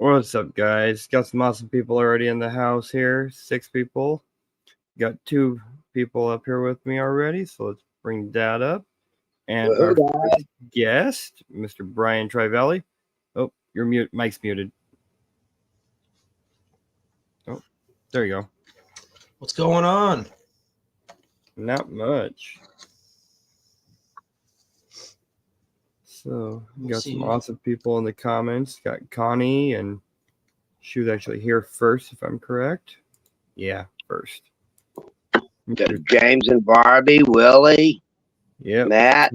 What's up, guys? Got some awesome people already in the house here. 6 people. Got 2 people up here with me already, so let's bring Dad up. And our first guest, Mr. Brian Trivelli. Oh, your mic's muted. Oh, there you go. What's going on? Not much. So, we got some awesome people in the comments. Got Connie, and she was actually here first, if I'm correct. Yeah, first. Got James and Barbie, Willie, Matt.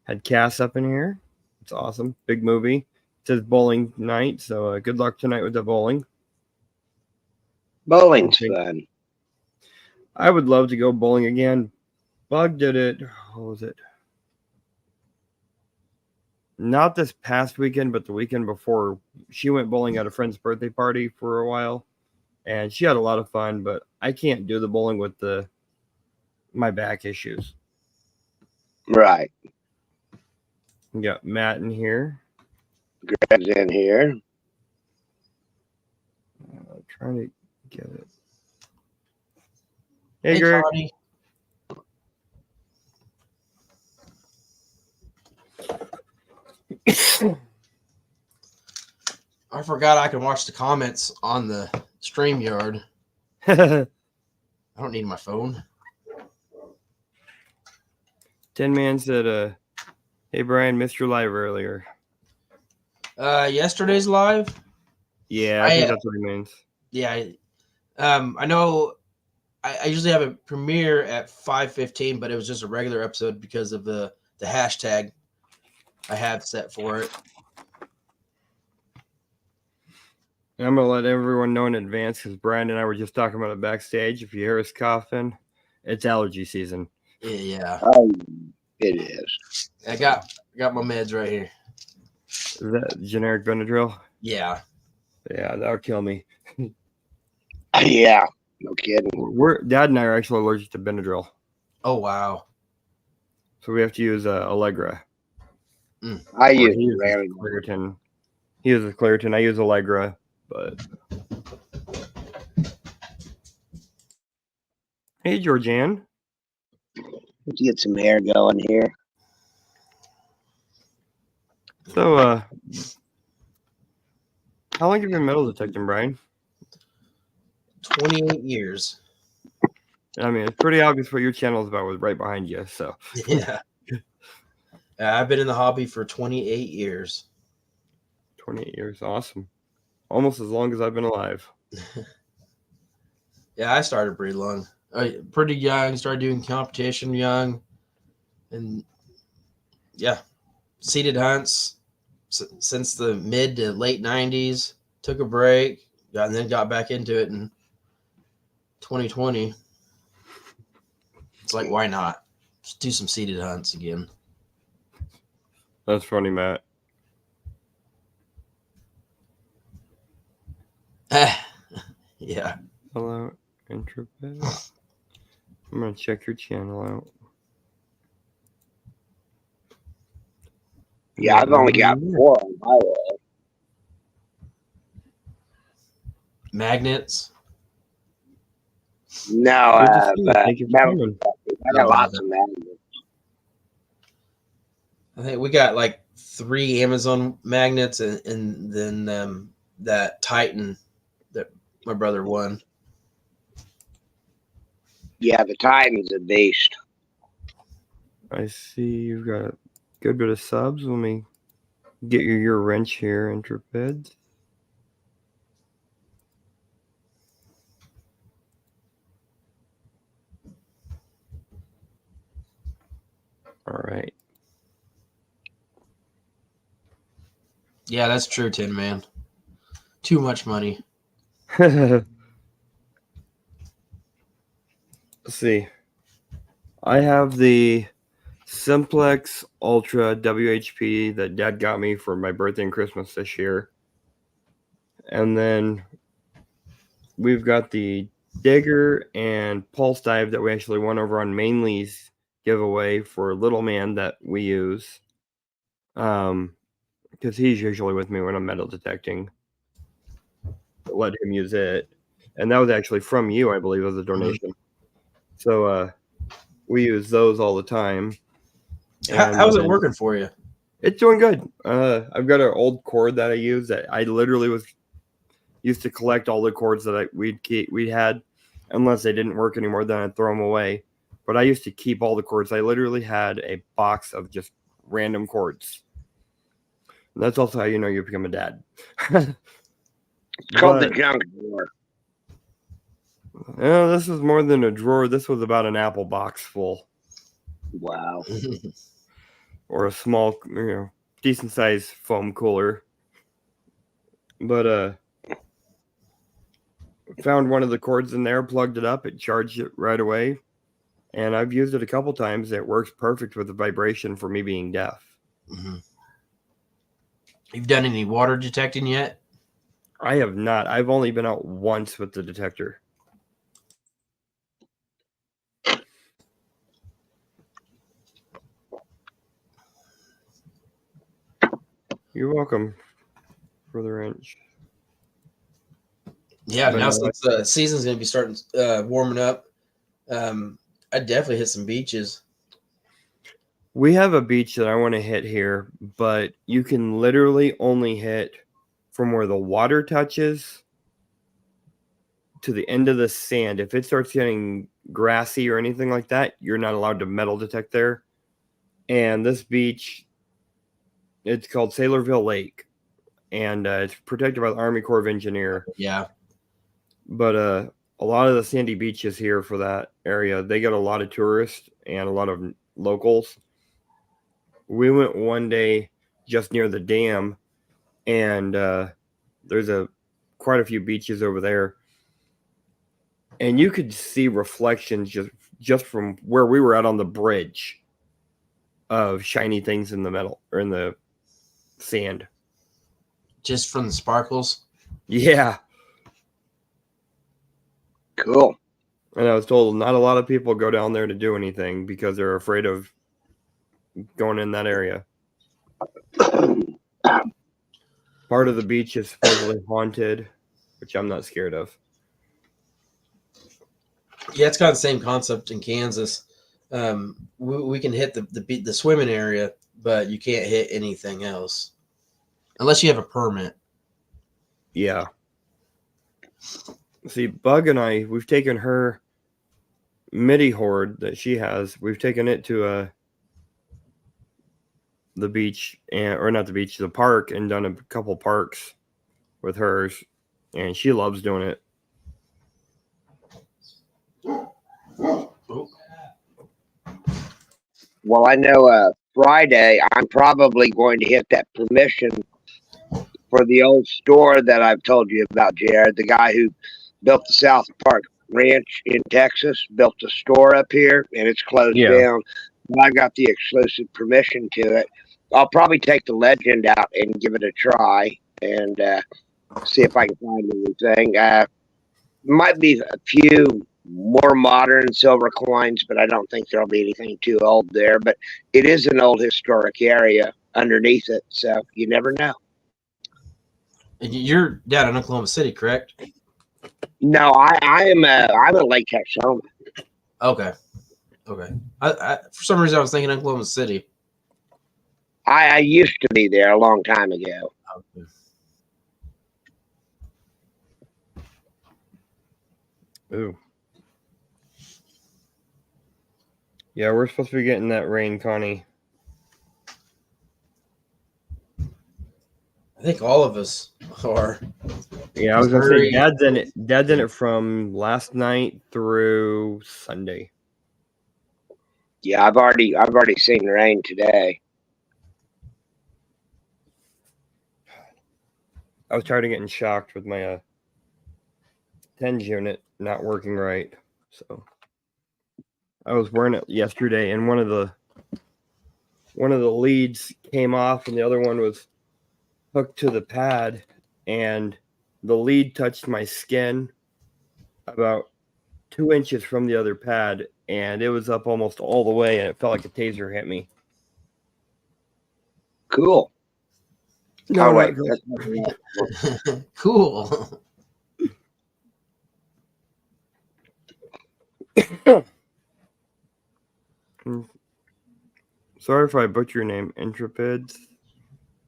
Had Cass up in here. It's awesome. Big movie. It says bowling night, so good luck tonight with the bowling. Bowling's fun. I would love to go bowling again. Bug did it. What was it? Not this past weekend, but the weekend before. She went bowling at a friend's birthday party for a while, and she had a lot of fun, but I can't do the bowling with my back issues. Right. We got Matt in here. Greg's in here. Trying to get it. Hey Greg. Connie. I forgot I can watch the comments on the StreamYard. I don't need my phone. Tin Man said, hey Brian, missed your live earlier. Yesterday's live? Yeah, I think that's what he means. Yeah. I know I usually have a premiere at 5:15, but it was just a regular episode because of the hashtag I have set for it. And I'm going to let everyone know in advance because Brian and I were just talking about it backstage. If you hear us coughing, it's allergy season. Yeah. Oh, it is. I got my meds right here. Is that generic Benadryl? Yeah. Yeah, that'll kill me. Yeah, no kidding. Dad and I are actually allergic to Benadryl. Oh, wow. So we have to use Allegra. I use Claritin. He uses Claritin. I use Allegra, but hey, Georgianne. Let's get some air going here. So, how long have you been metal detecting, Brian? 28 years. I mean, it's pretty obvious what your channel is about with right behind you. So yeah. I've been in the hobby for 28 years. 28 years. Awesome. Almost as long as I've been alive. Yeah, I started pretty young. Started doing competition young. And yeah, seated hunts since the mid to late 90s. Took a break, and then got back into it in 2020. It's like, why not? Just do some seated hunts again. That's funny, Matt. Yeah. Hello, Intrepid. I'm going to check your channel out. Yeah, I've only got 4 on my wall. Magnets? No, I got lots of magnets. I think we got like 3 Amazon magnets and then that Titan that my brother won. Yeah, the Titan's a beast. I see you've got a good bit of subs. Let me get your wrench here, Intrepid. All right. Yeah, that's true, Tin Man. Too much money. Let's see. I have the Simplex Ultra WHP that Dad got me for my birthday and Christmas this year. And then we've got the Digger and Pulse Dive that we actually won over on Mainly's giveaway for Little Man that we use. Because he's usually with me when I'm metal detecting. let him use it. And that was actually from you, I believe, as a donation. So we use those all the time. How's it working for you? It's doing good. I've got an old cord that I use that I literally used to collect all the cords that we had, unless they didn't work anymore, then I'd throw them away. But I used to keep all the cords. I literally had a box of just random cords. And that's also how you know you become a dad. It's called the junk drawer. This was more than a drawer. This was about an apple box full. Wow. Or a small, decent sized foam cooler. But found one of the cords in there, plugged it up, it charged it right away. And I've used it a couple times. It works perfect with the vibration for me being deaf. Mm-hmm. You've done any water detecting yet? I have not. I've only been out once with the detector. You're welcome for the wrench. Yeah, now since the season's going to be starting warming up, I'd definitely hit some beaches. We have a beach that I want to hit here, but you can literally only hit from where the water touches to the end of the sand. If it starts getting grassy or anything like that, you're not allowed to metal detect there. And this beach, it's called Sailorville Lake, and it's protected by the Army Corps of Engineers. Yeah. But a lot of the sandy beaches here for that area, they get a lot of tourists and a lot of locals. We went one day just near the dam, and there's quite a few beaches over there. And you could see reflections just from where we were at on the bridge of shiny things in the metal or in the sand. Just from the sparkles? Yeah. Cool. And I was told not a lot of people go down there to do anything because they're afraid of going in that area. Part of the beach is supposedly haunted, which I'm not scared of. Yeah, it's got the same concept in Kansas. We can hit the swimming area, but you can't hit anything else unless you have a permit. Yeah. See, Bug and I, we've taken her MIDI horde that she has. We've taken it to the beach, or not the beach, the park, and done a couple parks with hers, and she loves doing it. Well, I know Friday I'm probably going to hit that permission for the old store that I've told you about, Jared. The guy who built the South Park Ranch in Texas built a store up here, and it's closed down. But I got the exclusive permission to it. I'll probably take the Legend out and give it a try and see if I can find anything. Might be a few more modern silver coins, but I don't think there'll be anything too old there. But it is an old historic area underneath it, so you never know. And you're down in Oklahoma City, correct? No, I'm at Lake Texoma. Okay. I for some reason I was thinking Oklahoma City. I used to be there a long time ago. Okay. Ooh. Yeah, we're supposed to be getting that rain, Connie. I think all of us are. Yeah, I was gonna say Dad's in it from last night through Sunday. Yeah, I've already seen rain today. I was tired of getting shocked with my TENS unit not working right. So I was wearing it yesterday, and one of the leads came off, and the other one was hooked to the pad, and the lead touched my skin about 2 inches from the other pad, and it was up almost all the way, and it felt like a taser hit me. Cool. No, wait. Cool. Sorry if I butcher your name. Intrepids.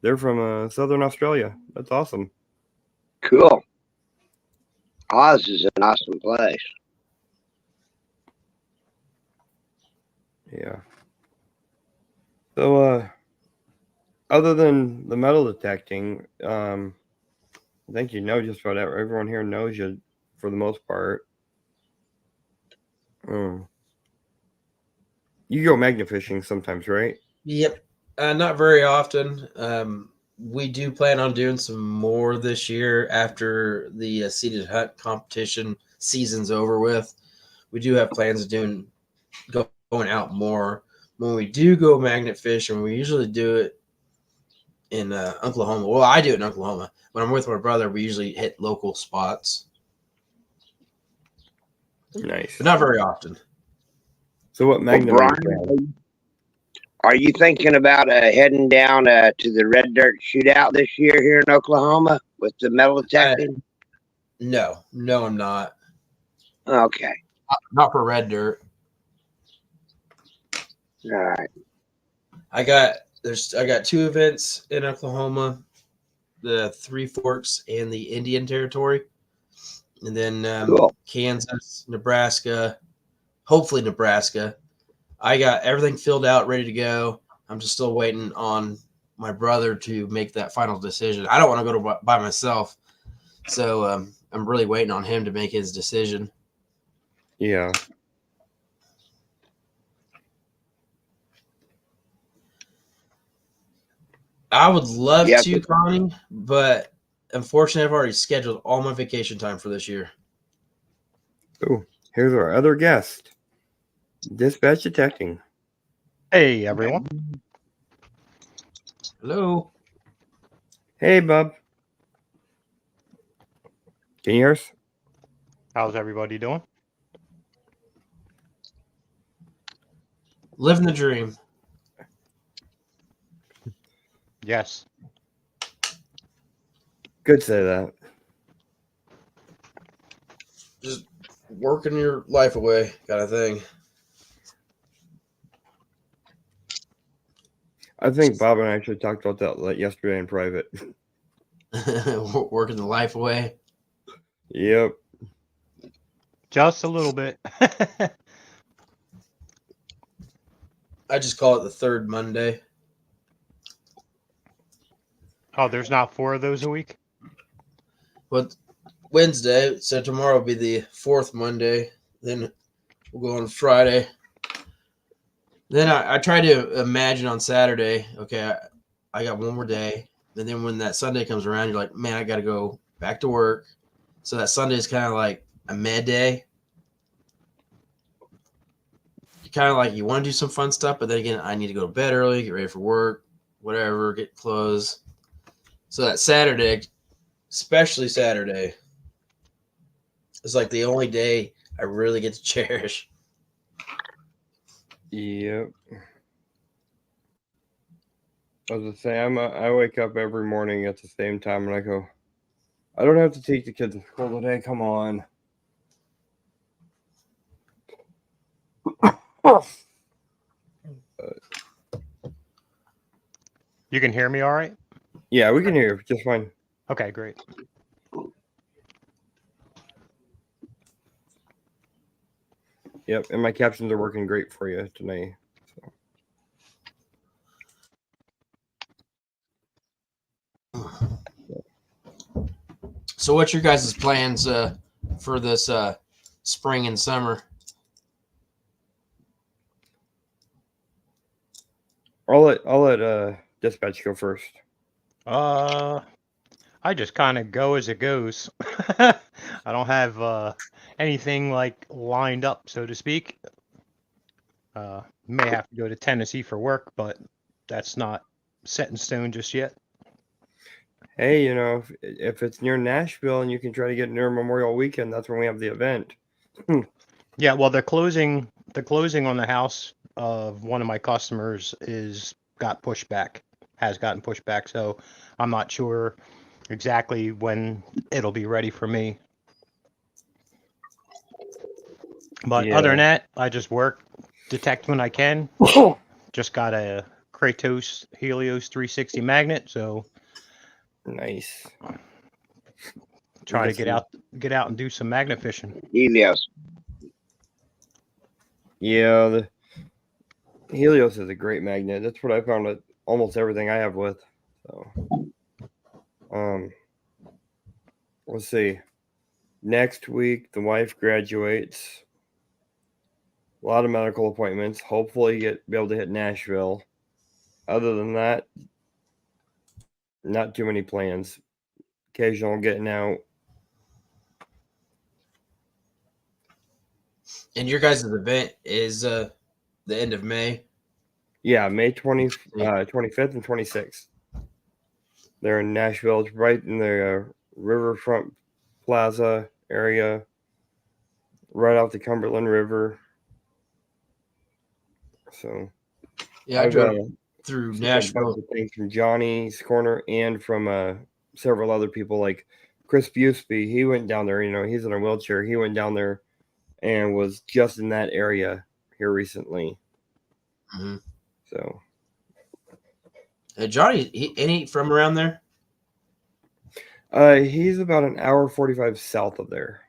They're from Southern Australia. That's awesome. Cool. Oz is an awesome place. Yeah. So, other than the metal detecting, I think you know just about everyone here knows you for the most part. You go magnet fishing sometimes, right? Yep. Not very often. We do plan on doing some more this year after the seated hunt competition season's over with. We do have plans of going out more. When we do go magnet fishing, we usually do it in Oklahoma. Well, I do it in Oklahoma. When I'm with my brother, we usually hit local spots, Nice. but not very often. So, what Well, magnet are you Brian, trying? are you thinking about heading down to the Red Dirt Shootout this year here in Oklahoma with the metal detecting? No, I'm not. Okay. Not for red dirt. All right. I got 2 events in Oklahoma, the Three Forks and the Indian Territory, and then Cool. Kansas, Nebraska, hopefully Nebraska. I got everything filled out, ready to go. I'm just still waiting on my brother to make that final decision. I don't want to go by myself, so I'm really waiting on him to make his decision. Yeah. I would love Yeah. to, Connie, but unfortunately, I've already scheduled all my vacation time for this year. Oh, here's our other guest. Dispatch detecting. Hey, everyone. Hello. Hey, Bob. Can you hear us? How's everybody doing? Living the dream. Yes. Good say that. Just working your life away kind of thing. I think Bob and I actually talked about that yesterday in private. Working the life away. Yep. Just a little bit. I just call it the third Monday. Oh, there's not 4 of those a week? But Wednesday, so tomorrow will be the fourth Monday. Then we'll go on Friday. Then I try to imagine on Saturday, okay, I got one more day. And then when that Sunday comes around, you're like, man, I got to go back to work. So that Sunday is kind of like a mad day. Kind of like you want to do some fun stuff, but then again, I need to go to bed early, get ready for work, whatever, get clothes. So that Saturday, especially Saturday, is like the only day I really get to cherish. Yep. I was gonna say I wake up every morning at the same time and I go, I don't have to take the kids to school today. Come on. You can hear me all right? Yeah, we can hear you just fine. Okay, great. Yep, and my captions are working great for you tonight. So what's your guys' plans for this spring and summer? I'll let dispatch go first. I just kind of go as it goes. I don't have anything like lined up, so to speak. May have to go to Tennessee for work, but that's not set in stone just yet. Hey, you know, if it's near Nashville and you can try to get near Memorial Weekend, that's when we have the event. Yeah, well, the closing on the house of one of my customers has gotten pushed back. So I'm not sure exactly when it'll be ready for me. But Yeah. other than that, I just work, detect when I can. Just got a Kratos Helios 360 magnet, so Nice. try to Get get out and do some magnet fishing. Helios. Yeah, the Helios is a great magnet. That's what I found with almost everything I have with. So, let's see. Next week, the wife graduates. A lot of medical appointments. Hopefully, be able to hit Nashville. Other than that, not too many plans. Occasional getting out. And your guys' event is the end of May. Yeah, May 25th and 26th. They're in Nashville. It's right in the Riverfront Plaza area, right off the Cumberland River. So, Yeah, I I've drove through seen a bunch Nashville. of things from Johnny's Corner and from several other people like Chris Busby. He went down there. He's in a wheelchair. He went down there and was just in that area here recently. Mhm. So, Johnny, he from around there? he's about an hour 45 south of there.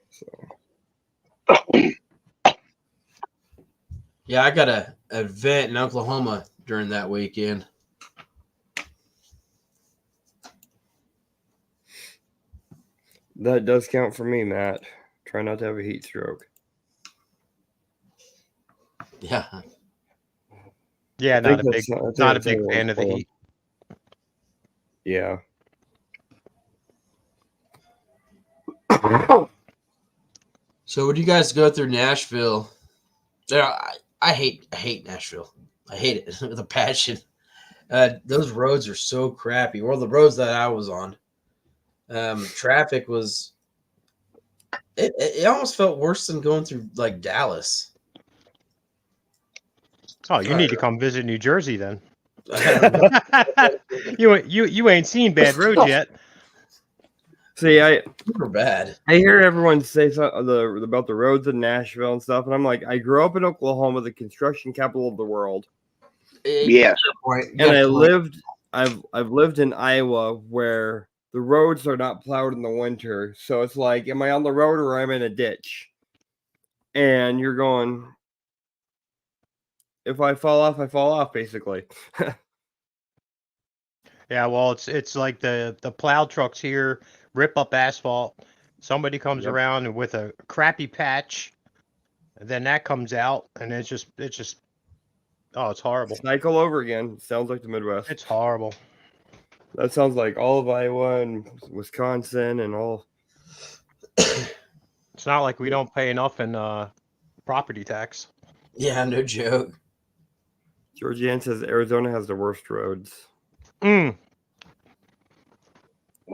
So, Yeah, I got a event in Oklahoma during that weekend. that does count for me, Matt. Try not to have a heat stroke. Yeah. Yeah, I not a think big that's- I think not a that's big everyone's fan of the plan. heat. Yeah. So when you guys go through Nashville, I hate Nashville. I hate it with a passion. Those roads are so crappy. Or the roads that I was on. Traffic was. It almost felt worse than going through like Dallas. Oh, you need to come visit New Jersey then. Super you ain't seen bad roads yet. See, I bad. hear everyone say about the roads in Nashville and stuff, and I'm like, I grew up in Oklahoma, the construction capital of the world, Yes. and I've lived in Iowa where the roads are not plowed in the winter, so it's like, am I on the road or I'm in a ditch? And you're going, if I fall off, I fall off, basically. Yeah, well, it's like the plow trucks here rip up asphalt. Somebody comes Yep. around with a crappy patch, and then that comes out, and it's just oh, it's horrible. Cycle over again. Sounds like the Midwest. It's horrible. That sounds like all of Iowa and Wisconsin and all. It's not like we don't pay enough in property tax. Yeah, no joke. Georgianne says Arizona has the worst roads. Well,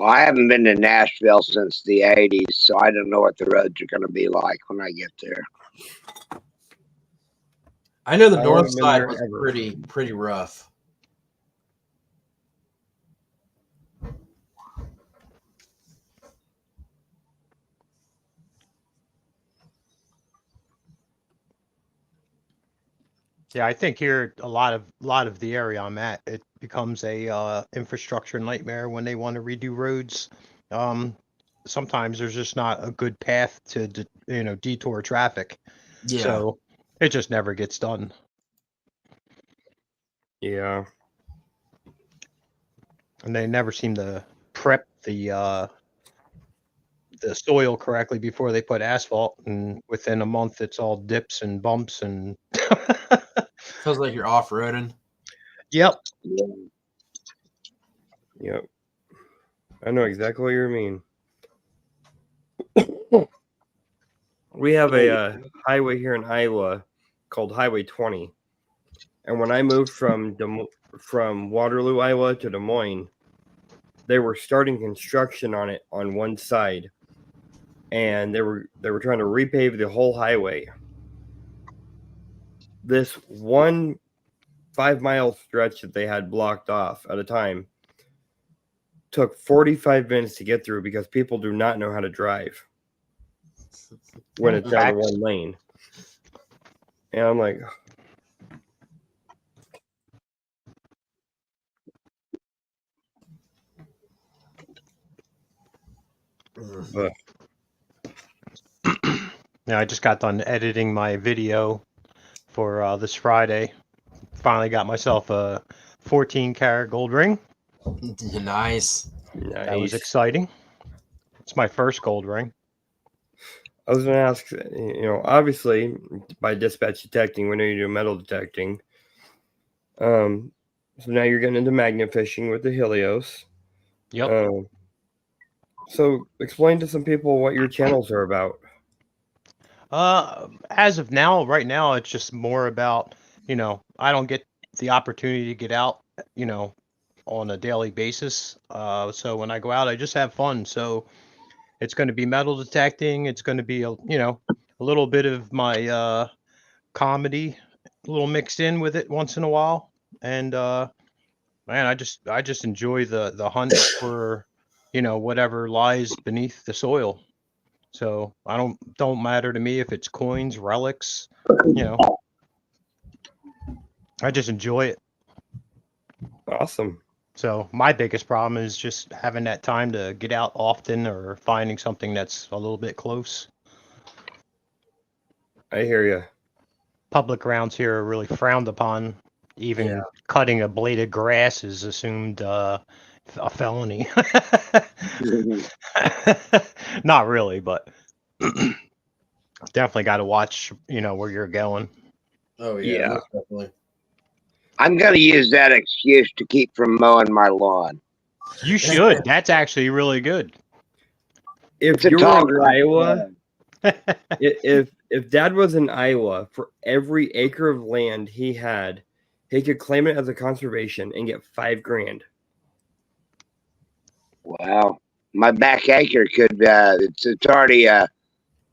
I haven't been to Nashville since the 80s, so I don't know what the roads are going to be like when I get there. I know the I north haven't been side there was ever. pretty rough. Yeah, I think here a lot of the area I'm at, it becomes a infrastructure nightmare when they want to redo roads. Sometimes there's just not a good path to detour traffic, Yeah. so it just never gets done. Yeah. And they never seem to prep the soil correctly before they put asphalt, and within a month it's all dips and bumps and Feels like you're off-roading. Yep. Yep. I know exactly what you mean. We have a highway here in Iowa called Highway 20. And when I moved from Waterloo, Iowa to Des Moines, they were starting construction on it on one side. And they were trying to repave the whole highway. This 1 5-mile stretch that they had blocked off at a time took 45 minutes to get through because people do not know how to drive. when it's down to Facts. one lane. And I'm like, but Yeah, I just got done editing my video for this Friday. Finally got myself a 14-karat gold ring. Nice. That was nice. exciting. It's my first gold ring. I was going to ask, obviously by dispatch detecting, we know you do metal detecting. So now you're getting into magnet fishing with the Helios. Yep. So explain to some people what your channels are about. As of now, right now, it's just more about, I don't get the opportunity to get out, on a daily basis. So when I go out, I just have fun. So it's going to be metal detecting. It's going to be, a little bit of my comedy, a little mixed in with it once in a while. And man, I just enjoy the hunt for, whatever lies beneath the soil. So I don't matter to me if it's coins, relics, I just enjoy it. Awesome. So my biggest problem is just having that time to get out often or finding something that's a little bit close. I hear you. Public grounds here are really frowned upon. Even Yeah. cutting a blade of grass is assumed a felony. Not really, but definitely got to watch, where you're going. Oh yeah, Yeah. most definitely. I'm going to use that excuse to keep from mowing my lawn. You should. That's actually really good. If It's a you're tall in grass Iowa, lawn. if Dad was in Iowa, for every acre of land he had, he could claim it as a conservation and get $5,000. Wow. My back acre could, it's already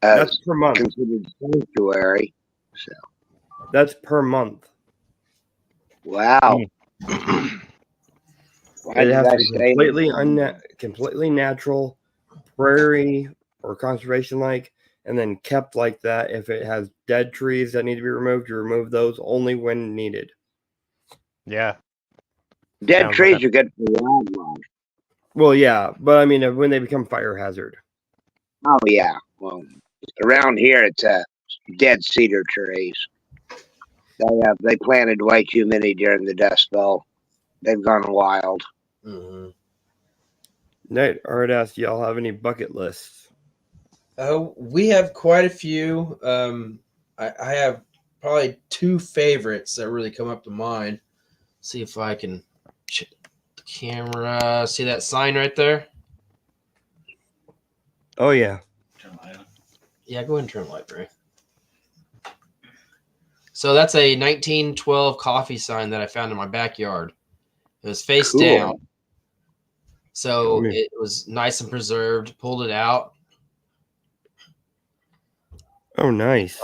That's per month. considered sanctuary. So, That's per month. wow. Mm. Why It did has I to be say completely natural, prairie or conservation like, and then kept like that. If it has dead trees that need to be removed, you remove those only when needed. Yeah. dead Sounds trees like are good for wildlife? Well, yeah, but I mean, when they become fire hazard. Oh, yeah. Well, around here, it's dead cedar trees. They planted way too many during the Dust Bowl. They've gone wild. Mm-hmm. Nate, I already asked, y'all have any bucket lists? We have quite a few. I have probably two favorites that really come up to mind. See if I can check the camera. See that sign right there? Oh yeah, Yeah, go ahead and turn the light, Bray. So that's a 1912 coffee sign that I found in my backyard. It was face Cool. down. So Oh, yeah. it was nice and preserved. Pulled it out. Oh nice.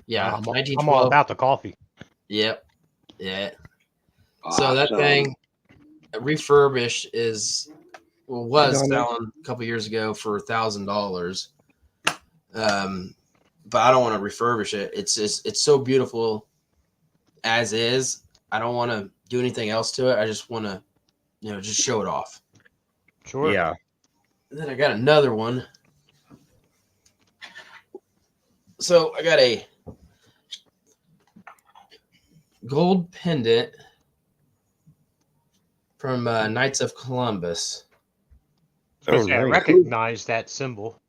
Yeah, I'm all 1912. about the coffee. Yep. Yeah. So that Awesome. thing refurbished was Dominic. selling a couple years ago for $1,000. But I don't want to refurbish it. It's so beautiful as is. I don't want to do anything else to it. I just want to, just show it off. Sure. Yeah. And then I got another one. So I got a gold pendant from Knights of Columbus. Oh I nice. recognize that symbol.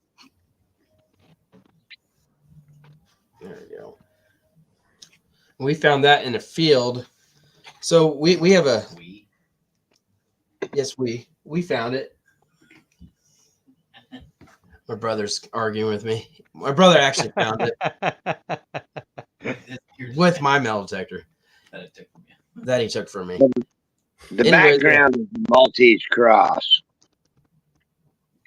There we go. We found that in a field. So we have a yes, we found it. My brother's arguing with me. My brother actually found it with my metal detector that he took from me. The Anyways, background is the Maltese cross.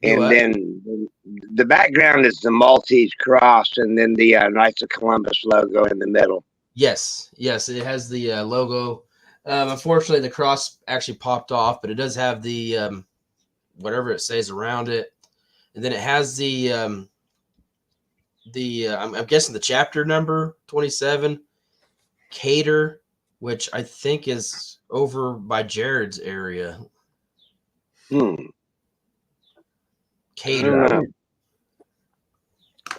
The And what? then the background is the Maltese cross, and then the Knights of Columbus logo in the middle. Yes, it has the logo. Unfortunately, the cross actually popped off, but it does have the whatever it says around it, and then it has the I'm guessing the chapter number 27, Cater, which I think is over by Jared's area. I Cater. don't know.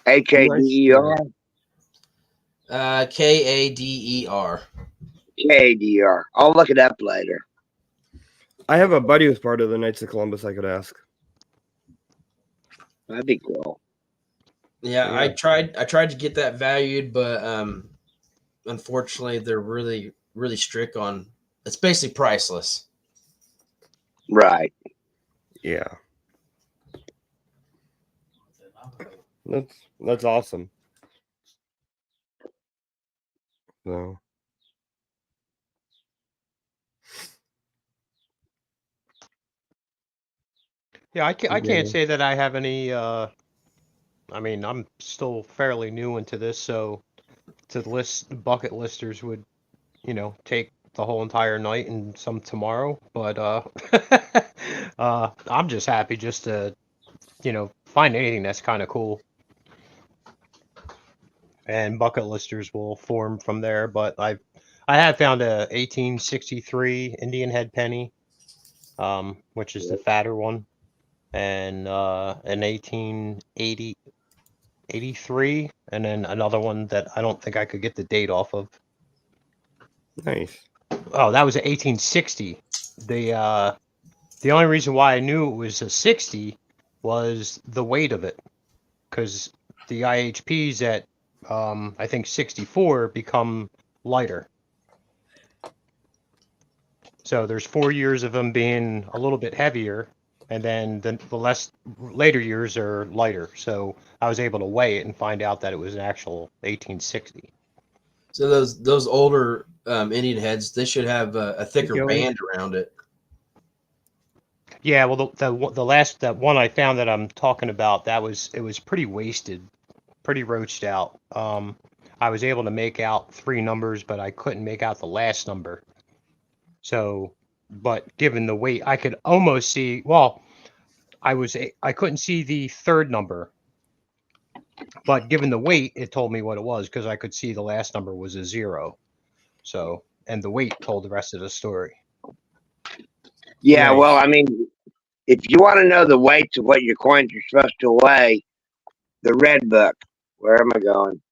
HADER? KADER. KADR. I'll look it up later. I have a buddy who's part of the Knights of Columbus I could ask. That'd be cool. Yeah, I tried to get that valued, but unfortunately they're really, really strict on it's basically priceless. Right. Yeah. That's awesome. So Yeah, I Yeah. can't say that I have any. I mean, I'm still fairly new into this, so to list bucket listers would, take the whole entire night and some tomorrow. But I'm just happy just to, find anything that's kind of cool. And bucket listers will form from there. But I have found a 1863 Indian head penny, which is the fatter one, and an 1883, and then another one that I don't think I could get the date off of. nice. Oh, that was an 1860. The only reason why I knew it was a 60 was the weight of it, because the IHPs at I think 64 become lighter. So there's 4 years of them being a little bit heavier, and then the later years are lighter. So I was able to weigh it and find out that it was an actual 1860. So those older Indian heads, they should have a thicker Joey? band around it. Yeah, well, the last that one I found that I'm talking about, it was pretty wasted, pretty roached out. I was able to make out 3 numbers, but I couldn't make out the last number. So, but given the weight, I could almost see. Well, I couldn't see the 3rd number, but given the weight, it told me what it was because I could see the last number was a 0. So, and the weight told the rest of the story. Yeah, Nice. well, I mean, if you want to know the weights of what your coins are supposed to weigh, the red book. Where am I going?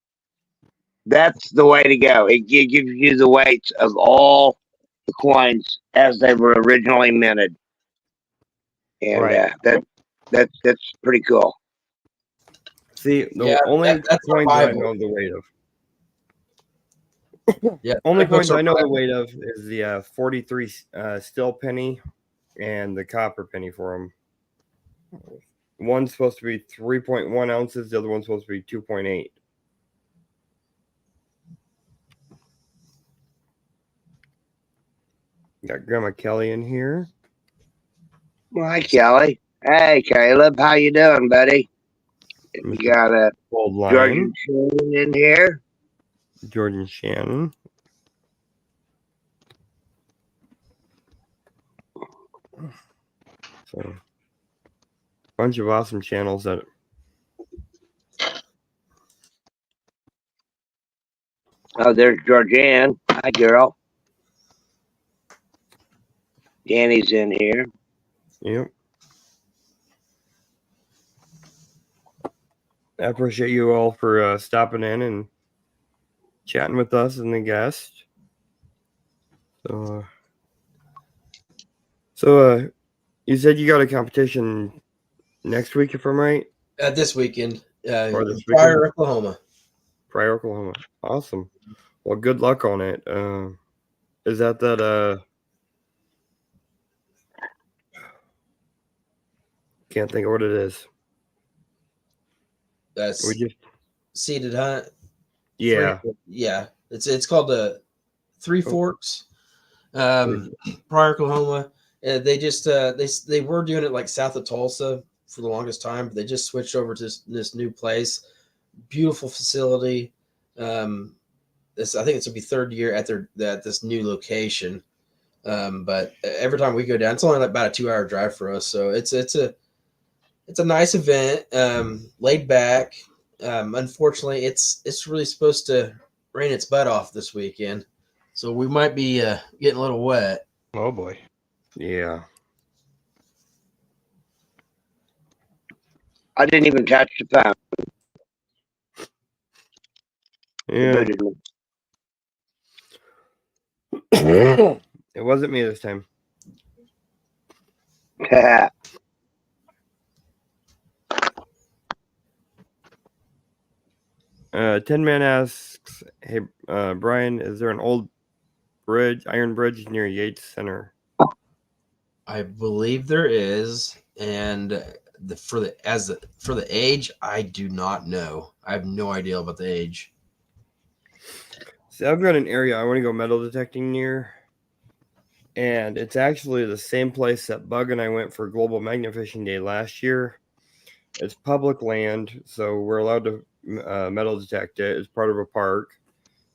That's the way to go. It gives you the weights of all the coins as they were originally minted, and Right. that's pretty cool. See, the Yeah, only that's a coins I Bible. know the weight of. Yeah, Only red books coins are I know the Bible. weight of is the 43 steel penny and the copper penny for them. One's supposed to be 3.1 ounces. The other one's supposed to be 2.8. Got Grandma Kelly in here. Well, hi, Kelly. Hey, Caleb. How you doing, buddy? We got a Old George Lion, and Shannon in here. George and Shannon. So, bunch of awesome channels that. Oh, there's Georgianne. Hi, girl. Danny's in here. Yep. I appreciate you all for stopping in and chatting with us and the guest. So, you said you got a competition next week, if I'm right? This weekend, Or this Pryor, Oklahoma. Pryor, Oklahoma. Awesome. Well, good luck on it. Is that can't think of what it is. That's We just seeded hunt. yeah. Yeah. It's called the Three Forks, Pryor, Oklahoma. They just they were doing it like south of Tulsa for the longest time, but they just switched over to this new place. Beautiful facility. I think it's gonna be 3rd year at this new location. But every time we go down, it's only like about a 2-hour drive for us. So it's a nice event, laid back. Unfortunately, it's really supposed to rain its butt off this weekend, so we might be getting a little wet. Oh boy. Yeah. I didn't even touch the phone. Yeah. Booted me. It wasn't me this time. Tin Man asks, "Hey, Brian, is there an old iron bridge near Yates Center?" I believe there is, and for the age, I do not know. I have no idea about the age. See, I've got an area I want to go metal detecting near, and it's actually the same place that Bug and I went for Global Magnet Fishing Day last year. It's public land, so we're allowed to metal detect it. It's part of a park.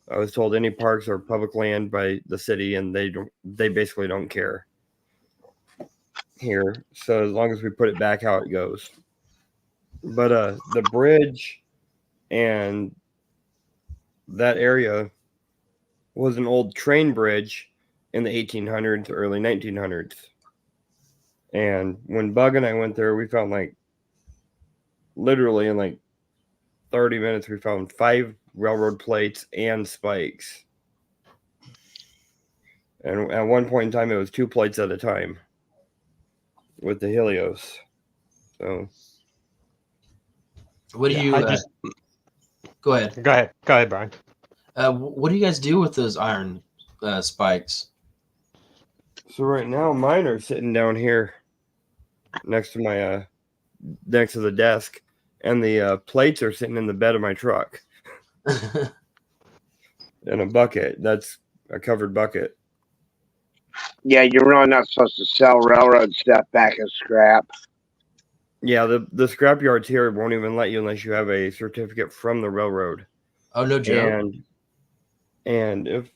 I was told any parks are public land by the city, and they basically don't care here. So as long as we put it back how it goes. But the bridge and that area was an old train bridge in the 1800s, early 1900s. And when Bug and I went there, we found literally in 30 minutes, we found 5 railroad plates and spikes. And at one point in time, it was 2 plates at a time with the Helios. So What do Yeah, you? I just Go ahead. go ahead, Brian. What do you guys do with those iron spikes? So right now, mine are sitting down here next to my next to the desk, and the plates are sitting in the bed of my truck in a bucket. That's a covered bucket. Yeah, you're really not supposed to sell railroad stuff back as scrap. Yeah, the scrap yards here won't even let you unless you have a certificate from the railroad. Oh, no joke. And if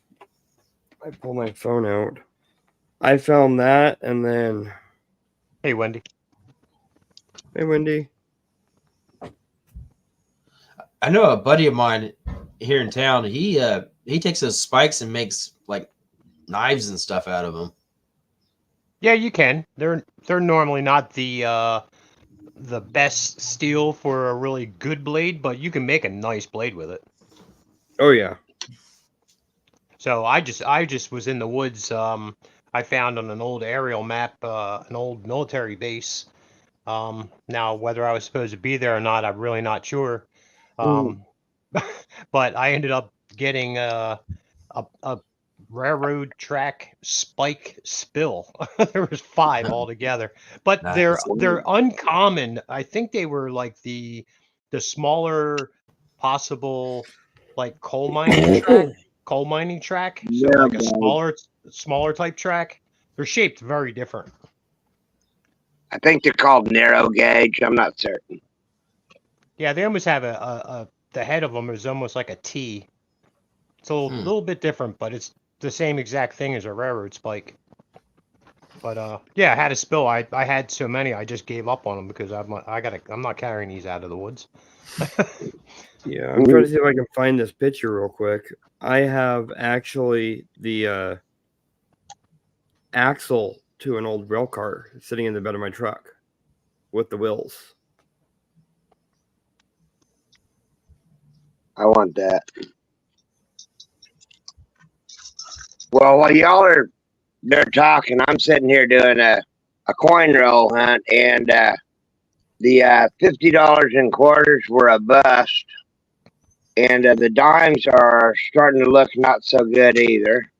I pull my phone out, I found that, and then Hey, Wendy. hey, Wendy. I know a buddy of mine here in town. He takes those spikes and makes like knives and stuff out of them. Yeah, you can. They're normally not the best steel for a really good blade, but you can make a nice blade with it. Oh yeah. So I just was in the woods. I found on an old aerial map an old military base. Now whether I was supposed to be there or not, I'm really not sure. But I ended up getting a railroad track spike spill. There was 5 altogether, but Nice. they're uncommon. I think they were like the smaller possible like coal mining track. So Yeah, like a smaller type track. They're shaped very different. I think they're called narrow gauge. I'm not certain. Yeah, they almost have the head of them is almost like a T. It's a little bit different, but it's the same exact thing as a railroad spike. But yeah, I had a spill. I had so many, I just gave up on them because I'm not carrying these out of the woods. Yeah, I'm trying to see if I can find this picture real quick. I have actually the axle to an old rail car sitting in the bed of my truck with the wheels. I want that. Well, while y'all are there talking, I'm sitting here doing a coin roll hunt, and the $50 in quarters were a bust, and the dimes are starting to look not so good either.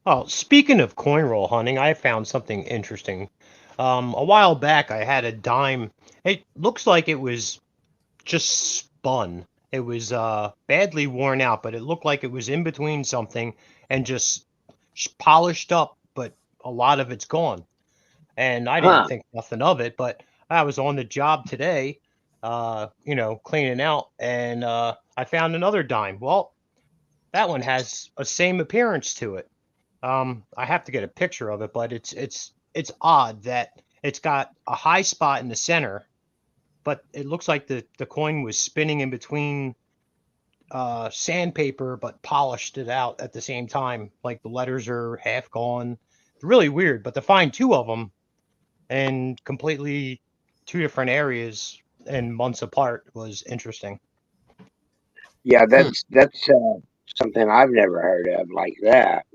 Oh, speaking of coin roll hunting, I found something interesting. A while back, I had a dime. It looks like it was just spun. It was badly worn out, but it looked like it was in between something and just polished up, but a lot of it's gone. And I didn't think nothing of it, but I was on the job today, cleaning out, and I found another dime. Well, that one has a same appearance to it. I have to get a picture of it, but it's odd that it's got a high spot in the center, but it looks like the coin was spinning in between sandpaper, but polished it out at the same time. Like the letters are half gone. Really weird. But to find two of them and completely two different areas and months apart was interesting. Yeah, that's something I've never heard of like that.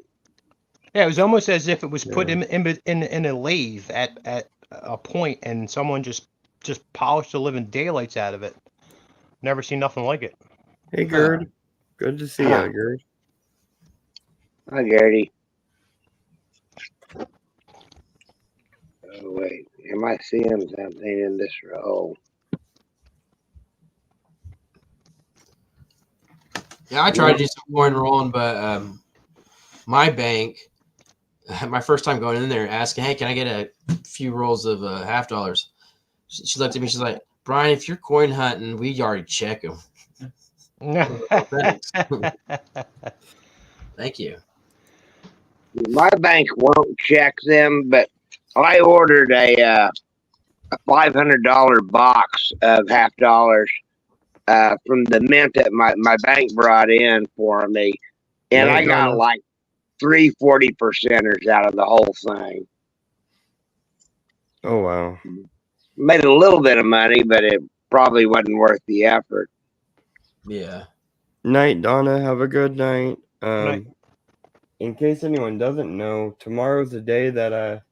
Yeah, it was almost as if it was put Yeah. in a lathe at a point, and someone just polished the living daylights out of it. Never seen nothing like it. Hey, Gerd. Good to see Huh. you, Gerd. Hi, Gardy. Oh, wait. Am I seeing something in this row? Yeah, I tried to do some coin rolling, but my bank, my first time going in there, asking, "Hey, can I get a few rolls of $50?" She looked at me. She's like, "Brian, if you're coin hunting, we already check them." Thanks. Thank you. My bank won't check them, but I ordered a $500 box of $50 from the mint that my bank brought in for me, and Yeah, I got Donna. like 3 40%ers out of the whole thing. Oh, wow. Made a little bit of money, but it probably wasn't worth the effort. Yeah. Night, Donna. Have a good night. Night. In case anyone doesn't know, tomorrow's the day that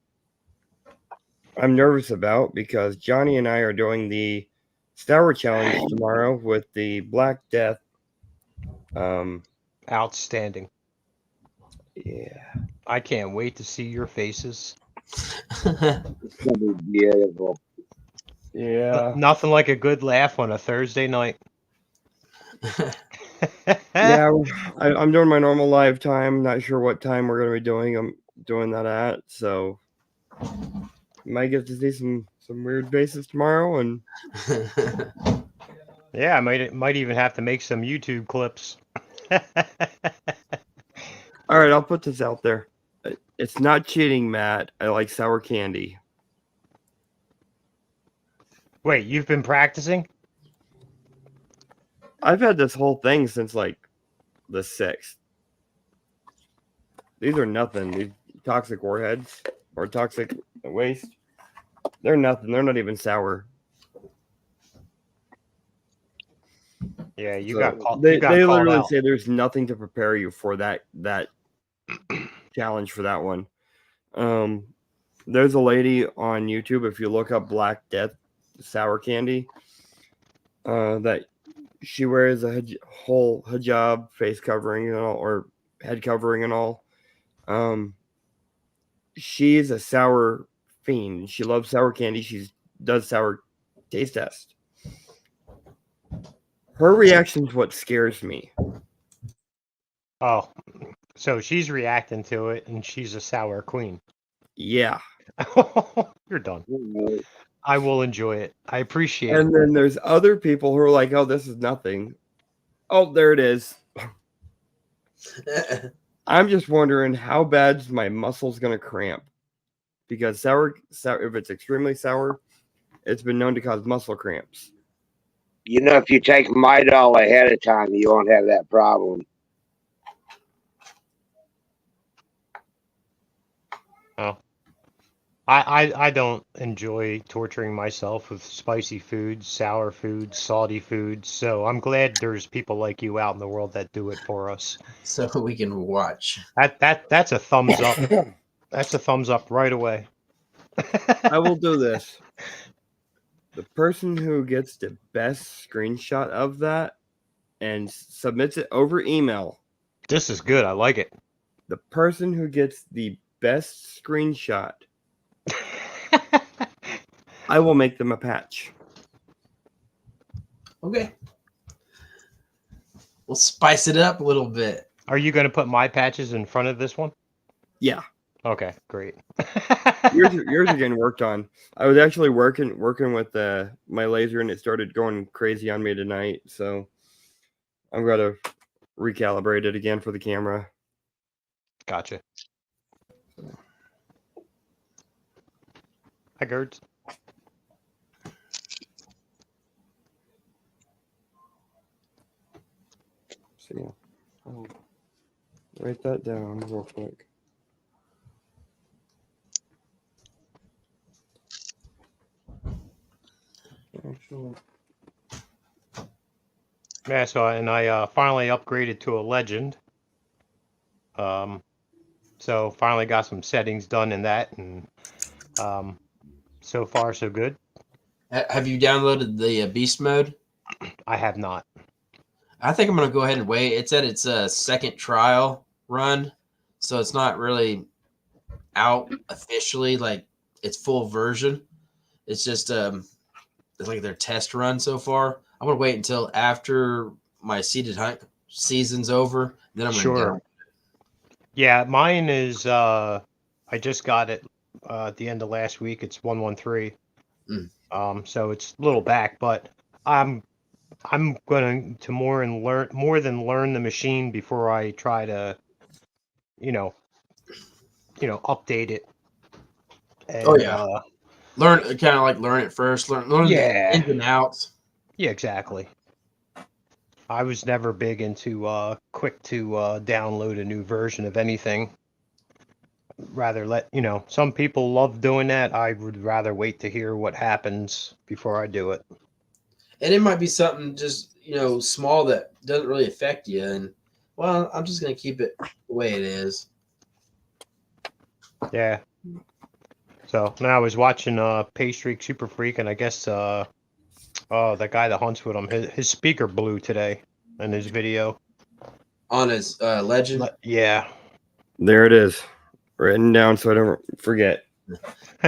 I'm nervous about because Johnny and I are doing the Sour Challenge tomorrow with the Black Death. Outstanding. Yeah. I can't wait to see your faces. It's gonna be beautiful. Yeah. Nothing like a good laugh on a Thursday night. Yeah. I'm doing my normal live time. Not sure what time we're going to be doing. I'm doing that at. So might get to see some weird faces tomorrow. And Yeah, I might even have to make some YouTube clips. all right, I'll put this out there. It's not cheating, Matt. I like sour candy. Wait, you've been practicing? I've had this whole thing since like the 6th. These are nothing. These toxic warheads or toxic waste. They're nothing. They're not even sour. Yeah, you So got called. They You got they called literally out. say there's nothing to prepare you for that challenge for that one. There's a lady on YouTube. If you look up Black Death sour candy, that she wears a whole hijab, face covering and all, or head covering and all. She's a sour fiend. She loves sour candy. She does sour taste test. Her reaction's what scares me. Oh, so she's reacting to it, and she's a sour queen. Yeah. You're done. You know, I will enjoy it. I appreciate it. And then there's other people who are like, "Oh, this is nothing." Oh, there it is. I'm just wondering how bad's my muscles gonna cramp, because sour, if it's extremely sour, it's been known to cause muscle cramps. if you take Midol ahead of time, you won't have that problem. Oh. I don't enjoy torturing myself with spicy foods, sour foods, salty foods. So I'm glad there's people like you out in the world that do it for us. So we can watch. That's a thumbs up. That's a thumbs up right away. I will do this. The person who gets the best screenshot of that and submits it over email, This is good. I like it. the person who gets the best screenshot, I will make them a patch. Okay. We'll spice it up a little bit. Are you going to put my patches in front of this one? Yeah. Okay, great. yours are getting worked on. I was actually working with my laser, and it started going crazy on me tonight. So I'm gonna recalibrate it again for the camera. Gotcha. Hi, Gerds. see. I'll write that down real quick. Actually, Yeah, so I finally upgraded to a legend. So finally got some settings done in that, and so far so good. Have you downloaded the beast mode? I have not. I think I'm gonna go ahead and wait. It's at its second trial run, so it's not really out officially like its full version. It's just it's like their test run so far. I'm gonna wait until after my seeded hunt season's over. Then I'm gonna Sure. Yeah, mine is I just got it at the end of last week. It's 113. So it's a little back, but I'm going to more than learn the machine before I try to, you know, update it. And, Oh, yeah. Learn kind of like learn it first. Learn Yeah. the ins and outs. Yeah, exactly. I was never big into quick to download a new version of anything. Rather some people love doing that. I would rather wait to hear what happens before I do it. And it might be something just small that doesn't really affect you. And well, I'm just gonna keep it the way it is. Yeah. So now I was watching Paystreak Super Freak, and I guess that guy that hunts with him, his speaker blew today in his video. On his legend. Yeah. there it is, written down so I don't forget.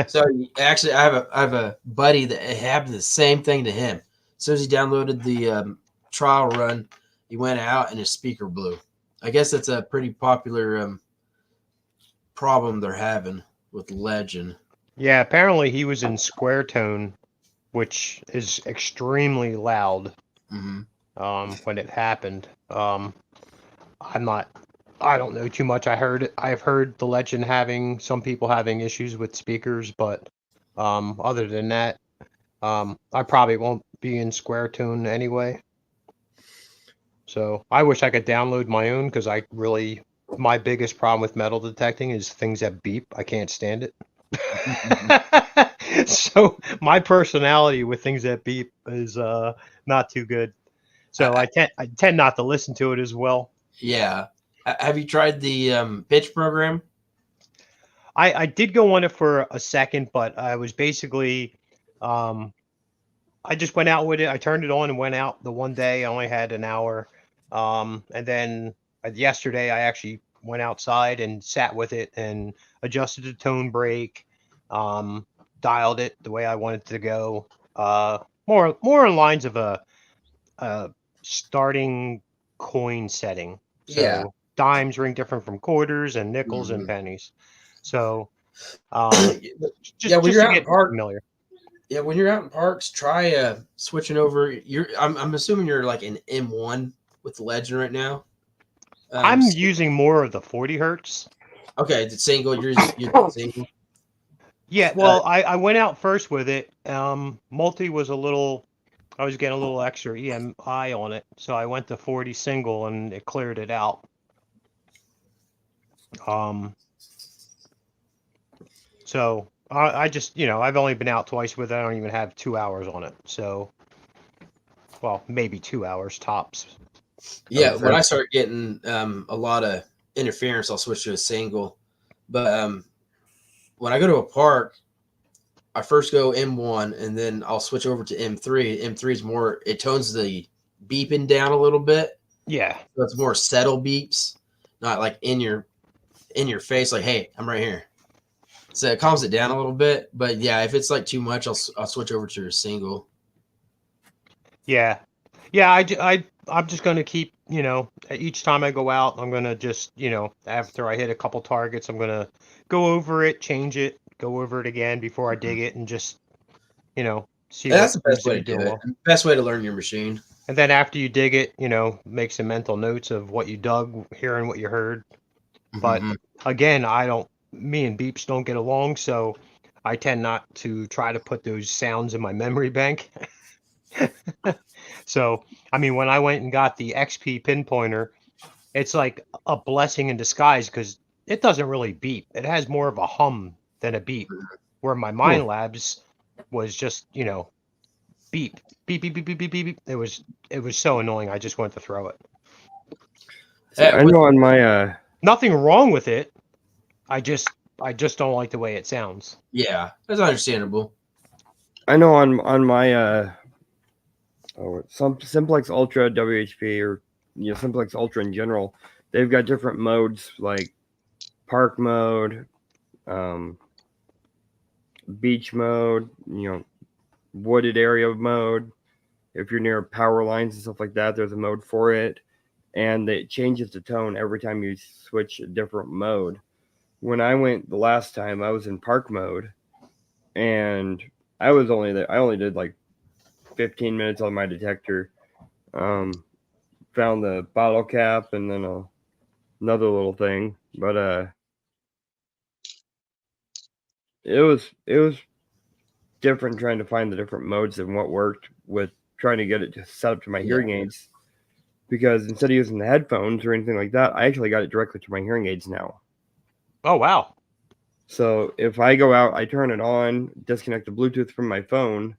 So actually, I have a buddy that it happened the same thing to him. As soon as he downloaded the trial run, he went out and his speaker blew. I guess that's a pretty popular problem they're having with Legend. Yeah, apparently he was in square tone, which is extremely loud. Mm-hmm. When it happened. I don't know too much. I've heard the Legend some people having issues with speakers, but other than that, I probably won't be in square tone anyway. So I wish I could download my own, because my biggest problem with metal detecting is things that beep. I can't stand it. So my personality with things that beep is not too good. So I tend not to listen to it as well. Yeah. Have you tried the pitch program? I did go on it for a second, but I was basically I just went out with it. I turned it on and went out the one day. I only had an hour. And then yesterday I actually went outside and sat with it and adjusted the tone break, dialed it the way I wanted to go. More in lines of a starting coin setting. So Yeah. dimes ring different from quarters, and nickels and Mhm. pennies. So When just you're to out get in park, familiar. yeah, when you're out in parks, try switching over. I'm assuming you're like in M1 with the Legend right now. I'm using more of the 40 hertz. Okay, the single. You're single. Yeah, well, I went out first with it. Multi was I was getting a little extra EMI on it, so I went to 40 single and it cleared it out. So I just, I've only been out twice with it. I don't even have 2 hours on it. So, well, maybe 2 hours tops. Yeah, when I start getting a lot of interference, I'll switch to a single. But when I go to a park, I first go M1 and then I'll switch over to M3. M3 is more, it tones the beeping down a little bit. Yeah. So it's more settle beeps, not like in your face, like, hey, I'm right here. So it calms it down a little bit. But yeah, if it's like too much, I'll switch over to a single. Yeah. Yeah, I'm just going to keep, each time I go out, I'm going to just, after I hit a couple targets, I'm going to go over it, change it, go over it again before I dig it, and just, see That's what the best seems way to be do doing it. well. Best way to learn your machine. And then after you dig it, make some mental notes of what you dug, hearing what you heard. But again, me and Beeps don't get along, so I tend not to try to put those sounds in my memory bank. So, I mean, when I went and got the XP pinpointer, it's like a blessing in disguise because it doesn't really beep. It has more of a hum than a beep. Where my Mind Labs was just, beep, beep, beep, beep, beep, beep, beep, beep. It was so annoying. I just wanted to throw it. See, I know on my Nothing wrong with it. I just don't like the way it sounds. Yeah, that's understandable. I know on my some Simplex Ultra WHP or Simplex Ultra in general, they've got different modes like park mode, beach mode, wooded area mode. If you're near power lines and stuff like that, there's a mode for it, and it changes the tone every time you switch a different mode. When I went the last time, I was in park mode, and I only did like 15 minutes on my detector. Found the bottle cap and then another little thing, but it was different trying to find the different modes and what worked with trying to get it to set up to my hearing aids. Because instead of using the headphones or anything like that, I actually got it directly to my hearing aids now. Oh, wow. So if I go out, I turn it on, disconnect the Bluetooth from my phone,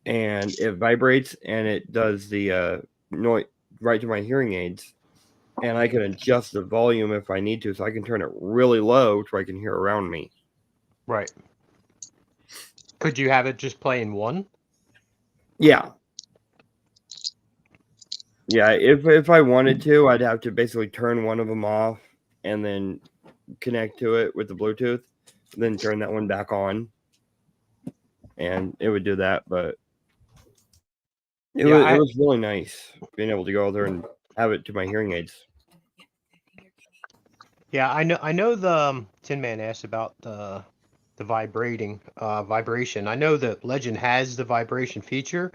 and it vibrates and it does the noise right to my hearing aids. And I can adjust the volume if I need to, so I can turn it really low so I can hear around me. Right. Could you have it just play in one? Yeah. Yeah, if I wanted to, I'd have to basically turn one of them off and then connect to it with the Bluetooth, then turn that one back on, and it would do that. But it was really nice being able to go there and have it to my hearing aids. Yeah, I know the Tin Man asked about the vibration. I know that Legend has the vibration feature.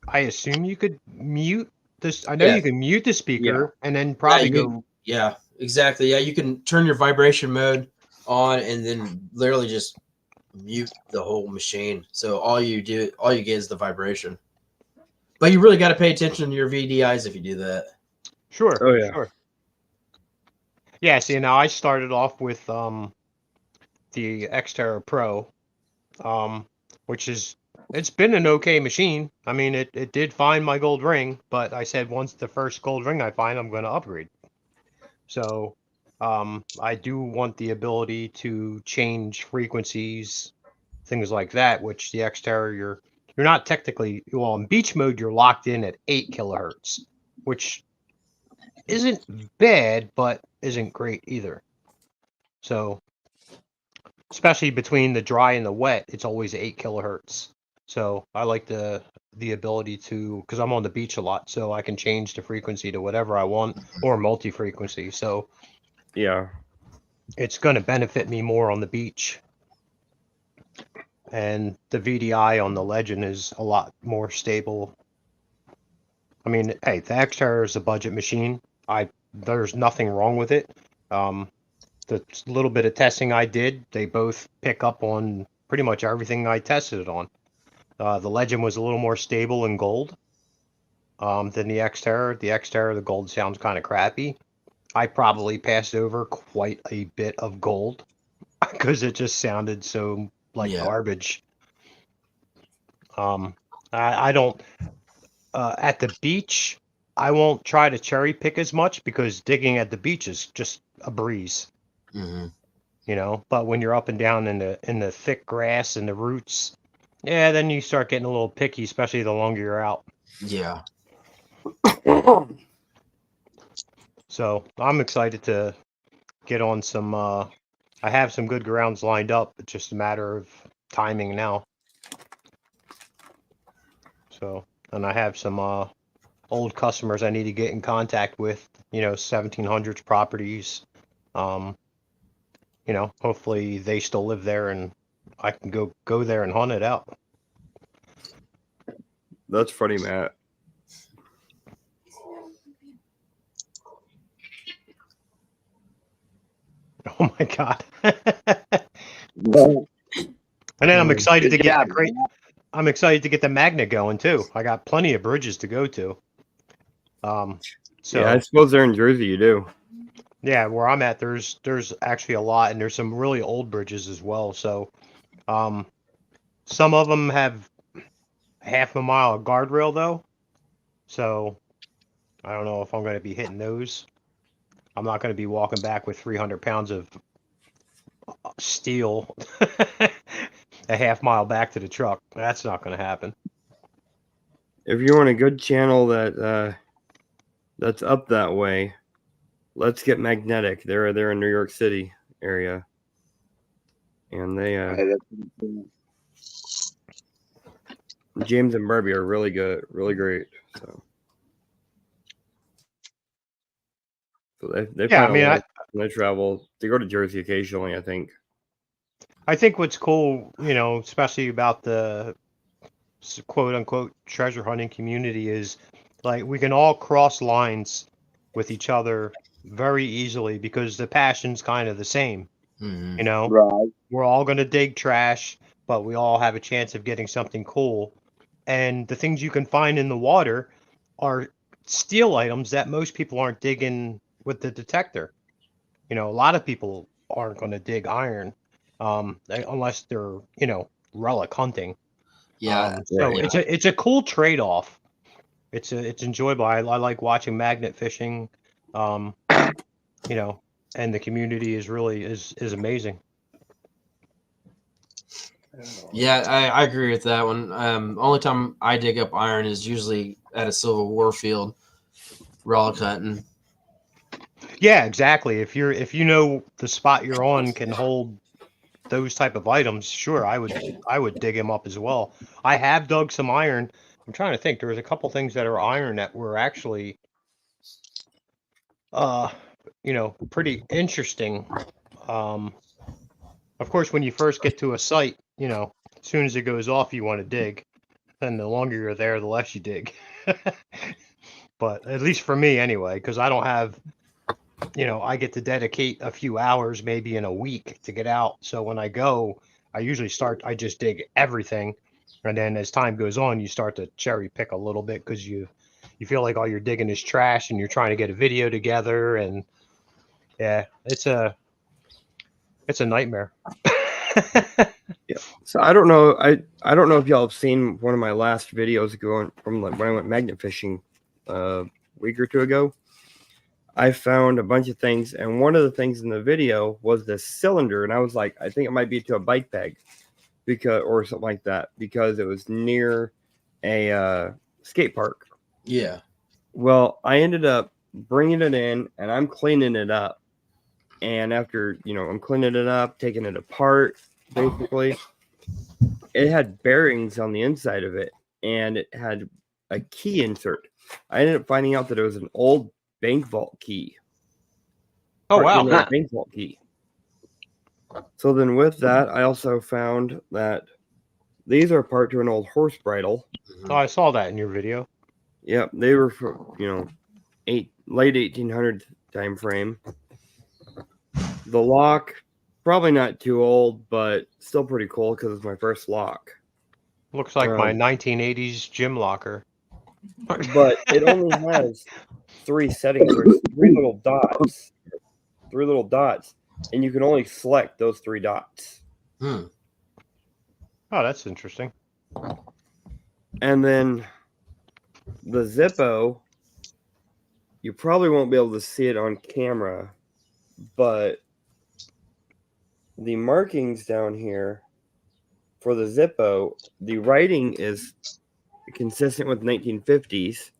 I assume you could mute this. I know you can mute the speaker and then probably go. Yeah, exactly. Yeah, you can turn your vibration mode on and then literally just mute the whole machine. So all you get is the vibration. But you really got to pay attention to your VDIs if you do that. Sure. Oh yeah. Sure. Yeah. See, now I started off with the Xterra Pro, which it's been an okay machine. I mean, it did find my gold ring, but I said once the first gold ring I find, I'm going to upgrade. So I do want the ability to change frequencies, things like that, which the Xterra, you're not technically, well, in beach mode, you're locked in at 8 kilohertz, which isn't bad, but isn't great either. So especially between the dry and the wet, it's always 8 kilohertz. So I like the ability to, because I'm on the beach a lot, so I can change the frequency to whatever I want or multi-frequency. So yeah, it's going to benefit me more on the beach. And the VDI on the Legend is a lot more stable. I mean, hey, the Xterra is a budget machine. There's nothing wrong with it. The little bit of testing I did, they both pick up on pretty much everything I tested it on. The Legend was a little more stable in gold than the Xterra. The Xterra, the gold sounds kind of crappy. I probably passed over quite a bit of gold because it just sounded so like garbage. I don't at the beach. I won't try to cherry pick as much because digging at the beach is just a breeze. Mm-hmm. But when you're up and down in the thick grass and the roots, yeah, then you start getting a little picky, especially the longer you're out. Yeah. So I'm excited to get on some. I have some good grounds lined up. It's just a matter of timing now. So, and I have some old customers I need to get in contact with. 1700s properties. Hopefully they still live there and I can go there and hunt it out. That's funny, Matt. Oh my God. And then I'm excited to get I'm excited to get the magnet going too. I got plenty of bridges to go to. So Yeah, I suppose they're in Jersey. You do. yeah, where I'm at, there's actually a lot, and there's some really old bridges as well. So, some of them have half a mile of guardrail though. So, I don't know if I'm going to be hitting those. I'm not going to be walking back with 300 pounds of steel a half mile back to the truck. That's not going to happen. If you want a good channel that's up that way, let's get Magnetic. They're in New York City area, and they James and Barbie are really good, really great. So they Yeah, I find mean, a lot when they travel. They go to Jersey occasionally, I think. I think what's cool, especially about the quote unquote treasure hunting community is like we can all cross lines with each other very easily because the passion's kind of the same. Mhm. Right. We're all going to dig trash, but we all have a chance of getting something cool. And the things you can find in the water are steel items that most people aren't digging with the detector. A lot of people aren't going to dig iron unless they're, relic hunting. Yeah. So yeah. it's a cool trade-off. It's enjoyable. I like watching magnet fishing, and the community is really is amazing. Yeah, I agree with that one. Only time I dig up iron is usually at a Civil War field, relic hunting. Yeah, exactly. If you know the spot you're on can hold those type of items, sure, I would dig them up as well. I have dug some iron. I'm trying to think. There was a couple things that are iron that were actually, pretty interesting. Of course, when you first get to a site, as soon as it goes off, you want to dig. Then the longer you're there, the less you dig. But at least for me, anyway, because I don't have, I get to dedicate a few hours, maybe in a week, to get out. So when I go, I just dig everything, and then as time goes on, you start to cherry pick a little bit because you feel like all you're digging is trash, and you're trying to get a video together, and yeah, it's a nightmare. Yeah. So I don't know. I don't know if y'all have seen one of my last videos going from when I went magnet fishing a week or two ago. I found a bunch of things, and one of the things in the video was this cylinder, and I was like, I think it might be to a bike bag, or something like that, because it was near a skate park. Yeah. Well, I ended up bringing it in, and I'm cleaning it up, and after I'm cleaning it up, taking it apart, basically, it had bearings on the inside of it, and it had a key insert. I ended up finding out that it was an old bank vault key. Oh wow! Bank vault key. So then, with that, I also found that these are part to an old horse bridle. Oh, I saw that in your video. Yep, they were from late 1800s time frame. The lock, probably not too old, but still pretty cool because it's my first lock. Looks like my 1980s gym locker. But it only has 3 settings. There's 3 little dots. 3 little dots. And you can only select those 3 dots. Hmm. Oh, that's interesting. And then the Zippo, you probably won't be able to see it on camera, but the markings down here for the Zippo, the writing is consistent with 1950s.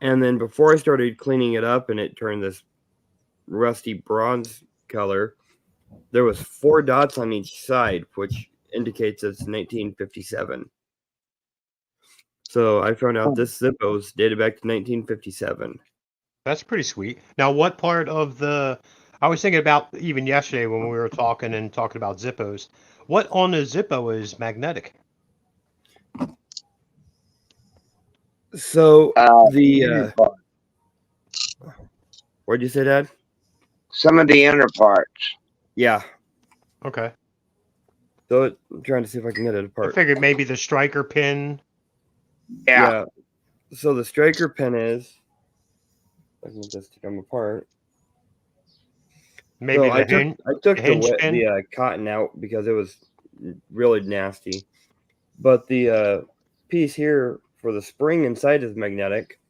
And then before I started cleaning it up and it turned this rusty bronze color, there was 4 dots on each side, which indicates it's 1957. So I found out this Zippo is dated back to 1957. That's pretty sweet. Now, what part of I was thinking about even yesterday when we were talking about Zippos. What on the Zippo is magnetic? So The inner part. what'd you say, Dad? Some of the inner parts. Yeah. Okay. So I'm trying to see if I can get it I apart. figured maybe the striker pin. Yeah. So the striker pin is. I can just take them apart. Maybe So the hinge. I took the hinge pin? the cotton out because it was really nasty. But the piece here for the spring inside is magnetic.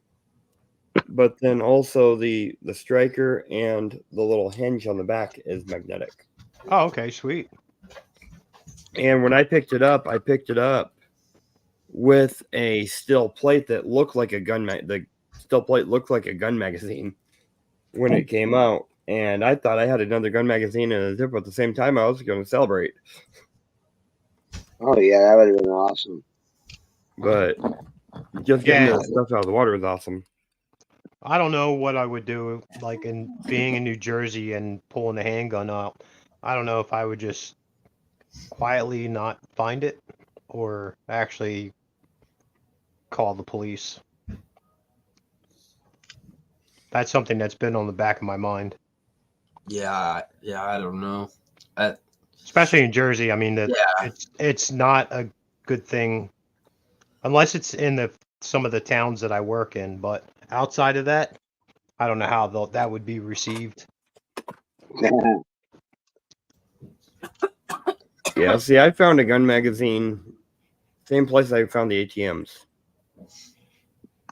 But then also the striker and the little hinge on the back is magnetic. Oh, okay, sweet. And when I picked it up with a steel plate that looked like a gun. The steel plate looked like a gun magazine when it came out, and I thought I had another gun magazine and a zipper at the same time. I was going to celebrate, Oh yeah, that would have been awesome. but just getting Yeah. the stuff out of the water was awesome. I don't know what I would do, like in being in New Jersey and pulling the handgun out. I don't know if I would just quietly not find it or actually call the police. That's something that's been on the back of my mind, Yeah, I don't know. especially in Jersey. I mean, that Yeah. it's not a good thing unless it's in some of the towns that I work in. But outside of that, I don't know how that would be received. Yeah, see, I found a gun magazine, same place I found the ATMs,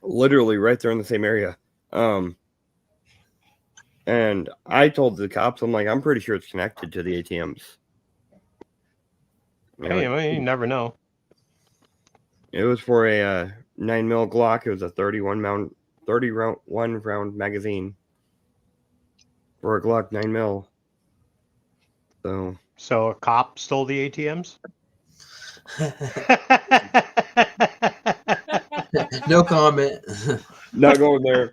literally right there in the same area. And I told the cops, I'm like, I'm pretty sure it's connected to the ATMs. You know, Hey, I mean, you never know. it was for a 9mm Glock. It was a 31 round magazine for a Glock 9mm. So a cop stole the ATMs? No comment. Not going there.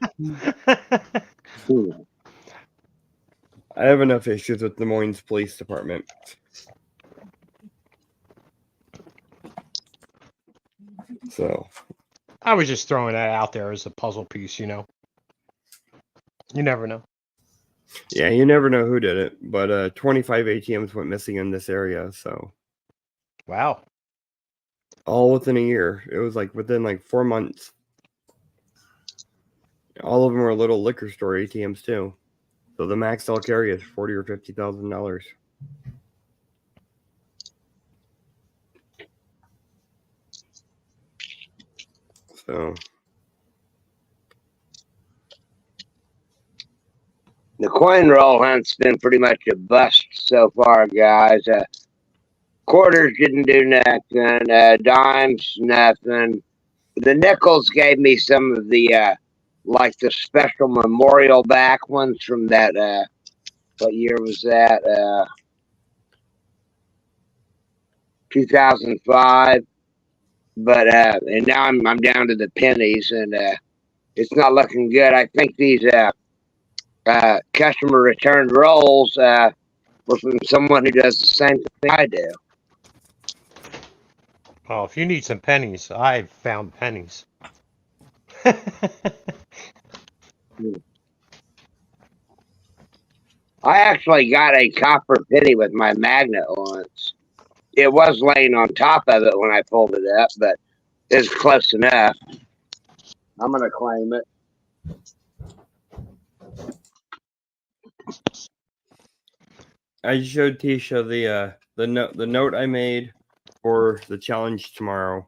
I have enough issues with Des Moines Police Department. So I was just throwing that out there as a puzzle piece, you know. You never know. yeah, you never know who did it, but 25 ATMs went missing in this area. So Wow. all within a year. It was like within like 4 months. All of them were little liquor store ATMs too. So the max they'll carry is $40,000 or $50,000. So The coin roll hunt's been pretty much a bust so far, guys. Quarters didn't do nothing. Dimes, nothing. The nickels gave me some of the like the special memorial back ones from that. What year was that? 2005. But and now I'm down to the pennies, and it's not looking good. I think these customer returned rolls were from someone who does the same thing I do. Oh, if you need some pennies, I've found pennies. I actually got a copper penny with my magnet once. It was laying on top of it when I pulled it up, but it's close enough. I'm gonna claim it. I showed Tisha the note I made for the challenge tomorrow.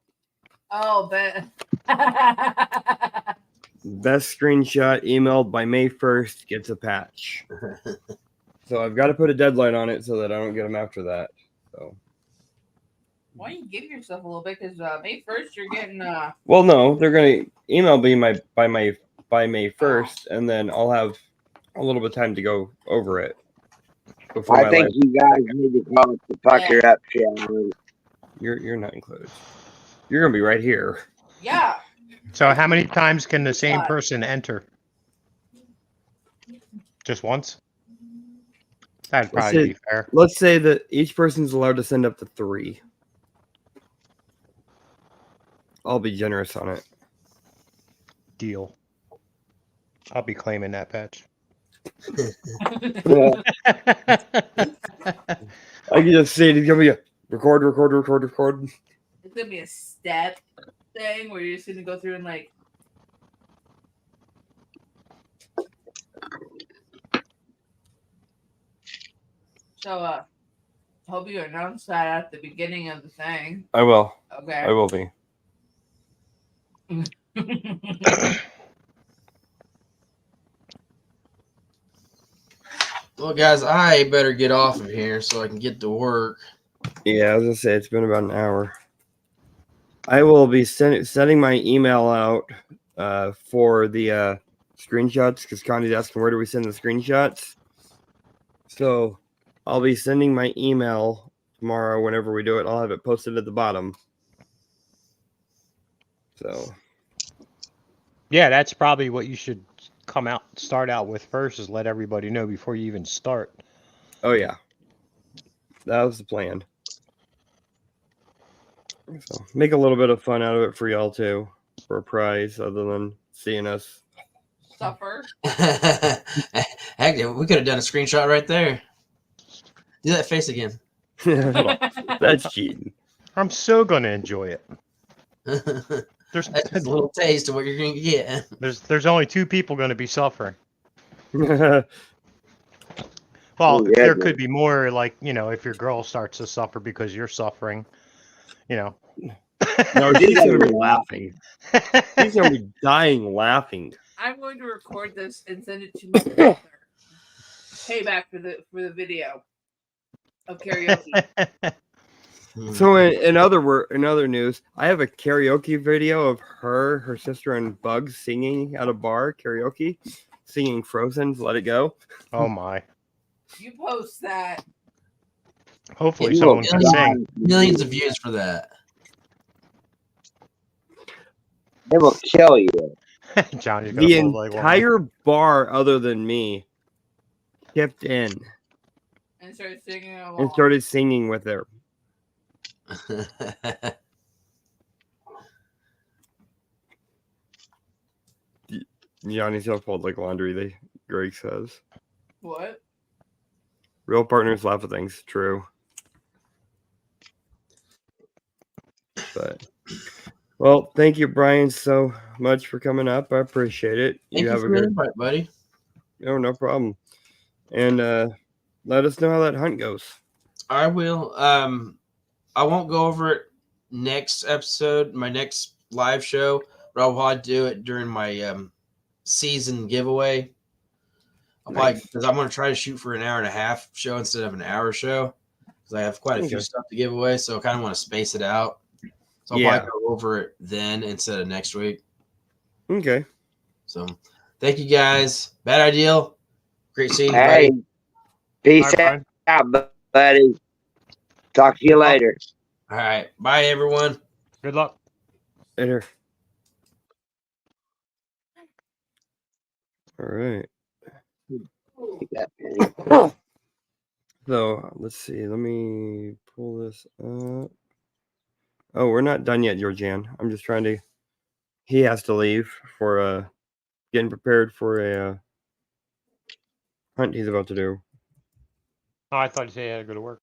Oh, but Best screenshot emailed by May 1st gets a patch. So I've got to put a deadline on it so that I don't get them after that. So why don't you give yourself a little bit? Because May 1st, you're getting well, no, they're gonna email me by May 1st, and then I'll have a little bit of time to go over it. Before I my think life. you guys need to call it the pucker up challenge. You're not included. You're gonna be right here. yeah. So how many times can the same Five. person enter? Just once? That'd Let's probably say- be fair. Let's say that each person's allowed to send up to 3. I'll be generous on it. Deal. I'll be claiming that patch. I can just see it. He's gonna be Record. It's gonna be a step thing where you're just gonna go through and like. So hope you announce that at the beginning of the thing. I will. Okay. I will be. Well, guys, I better get off of here so I can get to work. Yeah, I was gonna say it's been about an hour. I will be sending my email out for the screenshots because Connie's asking where do we send the screenshots. So I'll be sending my email tomorrow whenever we do it. I'll have it posted at the bottom. So Yeah, that's probably what you should start out with first, is let everybody know before you even start. oh yeah, that was the plan. So make a little bit of fun out of it for y'all too, for a prize other than seeing us. Suffer. Heck, we could have done a screenshot right there. Do that face again. That's cheating. I'm so gonna enjoy it. That's just a little taste of what you're going to get. There's only 2 people going to be suffering. Yeah, Well, Oh, yeah, there man. could be more, like, if your girl starts to suffer because you're suffering, no, she's gonna be laughing. She's gonna be dying laughing. I'm going to record this and send it to my brother. Payback for the video of karaoke. So in other news, I have a karaoke video of her sister, and Bugs singing at a bar karaoke, singing Frozen's "Let It Go." Oh my. You post that. Hopefully You someone will can get sing. millions of views for that. They will kill you. Johnny's gonna The pull like one. entire bar, other than me, chipped in And started singing along. and started singing with her. Johnny's gonna fold like laundry. Greg says. What? Real partners laugh at things. True. But well, thank you, Brian, so much for coming up. I appreciate it. Thank you have for a the good. invite, buddy. No problem. And let us know how that hunt goes. I will. I won't go over it next episode, my next live show, but I'll probably do it during my season giveaway. I'll probably, because I'm going to try to shoot for an hour and a half show instead of an hour show, because I have quite a few Okay. stuff to give away, so I kind of want to space it out. So I'll probably go over it then instead of next week. Okay. So thank you guys. Bad Ideal. Great seeing you, Hey, buddy. peace Bye, Brian. out, buddy. Talk to you later. All right. Bye, everyone. Good luck. Later. All right. So let's see. Let me pull this up. Oh, we're not done yet, Georgianne. I'm just trying to. He has to leave for getting prepared for a hunt he's about to do. Oh, I thought you said you had to go to work.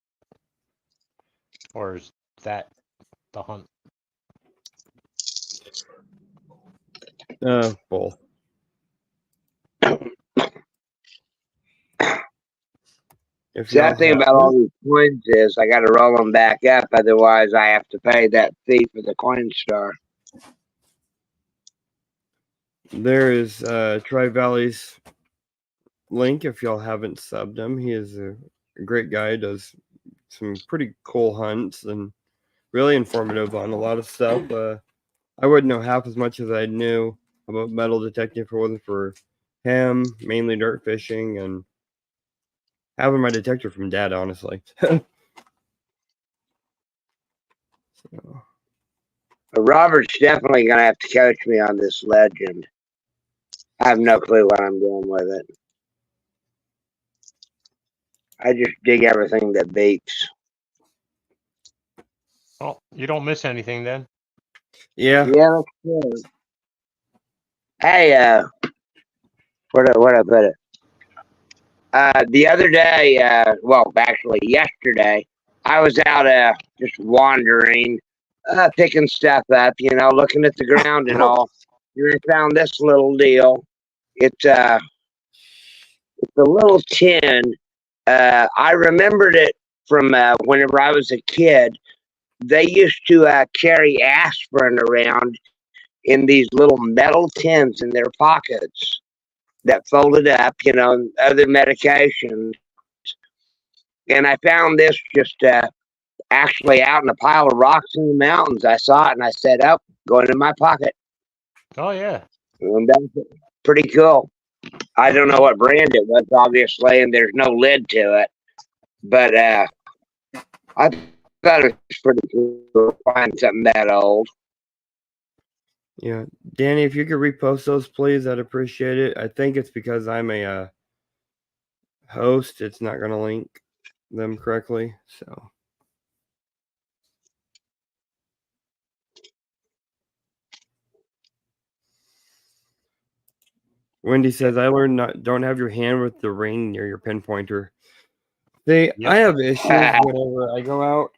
Or is that the hunt? Both. If See, y'all the thing have- about all these coins is I got to roll them back up. Otherwise, I have to pay that fee for the Coinstar. There is Tri Valley's link if y'all haven't subbed him. He is a great guy, does some pretty cool hunts and really informative on a lot of stuff. I wouldn't know half as much as I knew about metal detecting if it wasn't for him, mainly dirt fishing and having my detector from Dad, honestly. So, Robert's definitely going to have to coach me on this legend. I have no clue what I'm doing with it. I just dig everything that beeps. Well, you don't miss anything then. yeah. Yeah, that's true. Hey, where I put it? The other day, well, actually yesterday, I was out just wandering, picking stuff up, looking at the ground and all. And I found this little deal. It's a little tin. I remembered it from whenever I was a kid. They used to carry aspirin around in these little metal tins in their pockets that folded up, and other medications. And I found this just actually out in a pile of rocks in the mountains. I saw it and I said, "Oh, going in my pocket." Oh yeah. And that's pretty cool. I don't know what brand it was, obviously, and there's no lid to it. But I thought it was pretty cool to find something that old. Yeah, Danny, if you could repost those, please, I'd appreciate it. I think it's because I'm a host; it's not going to link them correctly. So, Wendy says, "I learned don't have your hand with the ring near your pin pointer." See, Yep. I have issues whenever I go out.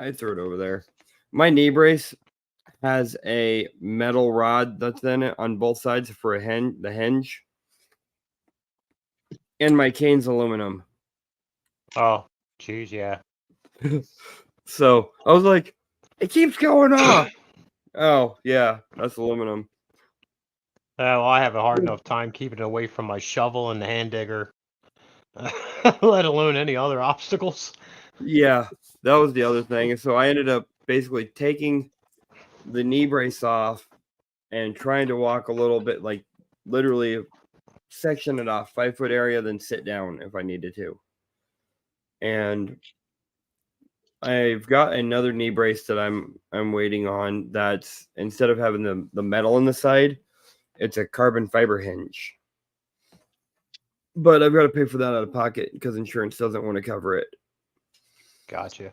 I threw it over there. My knee brace has a metal rod that's in it on both sides for the hinge, and my cane's aluminum. Oh, geez, yeah. So I was like, it keeps going off. Oh yeah, that's aluminum. Well, I have a hard enough time keeping it away from my shovel and the hand digger, let alone any other obstacles. Yeah, that was the other thing. And so I ended up basically taking the knee brace off and trying to walk a little bit, like literally section it off 5-foot area, then sit down if I needed to. And I've got another knee brace that I'm waiting on. That's instead of having the metal on the side, it's a carbon fiber hinge. But I've got to pay for that out of pocket because insurance doesn't want to cover it. Gotcha.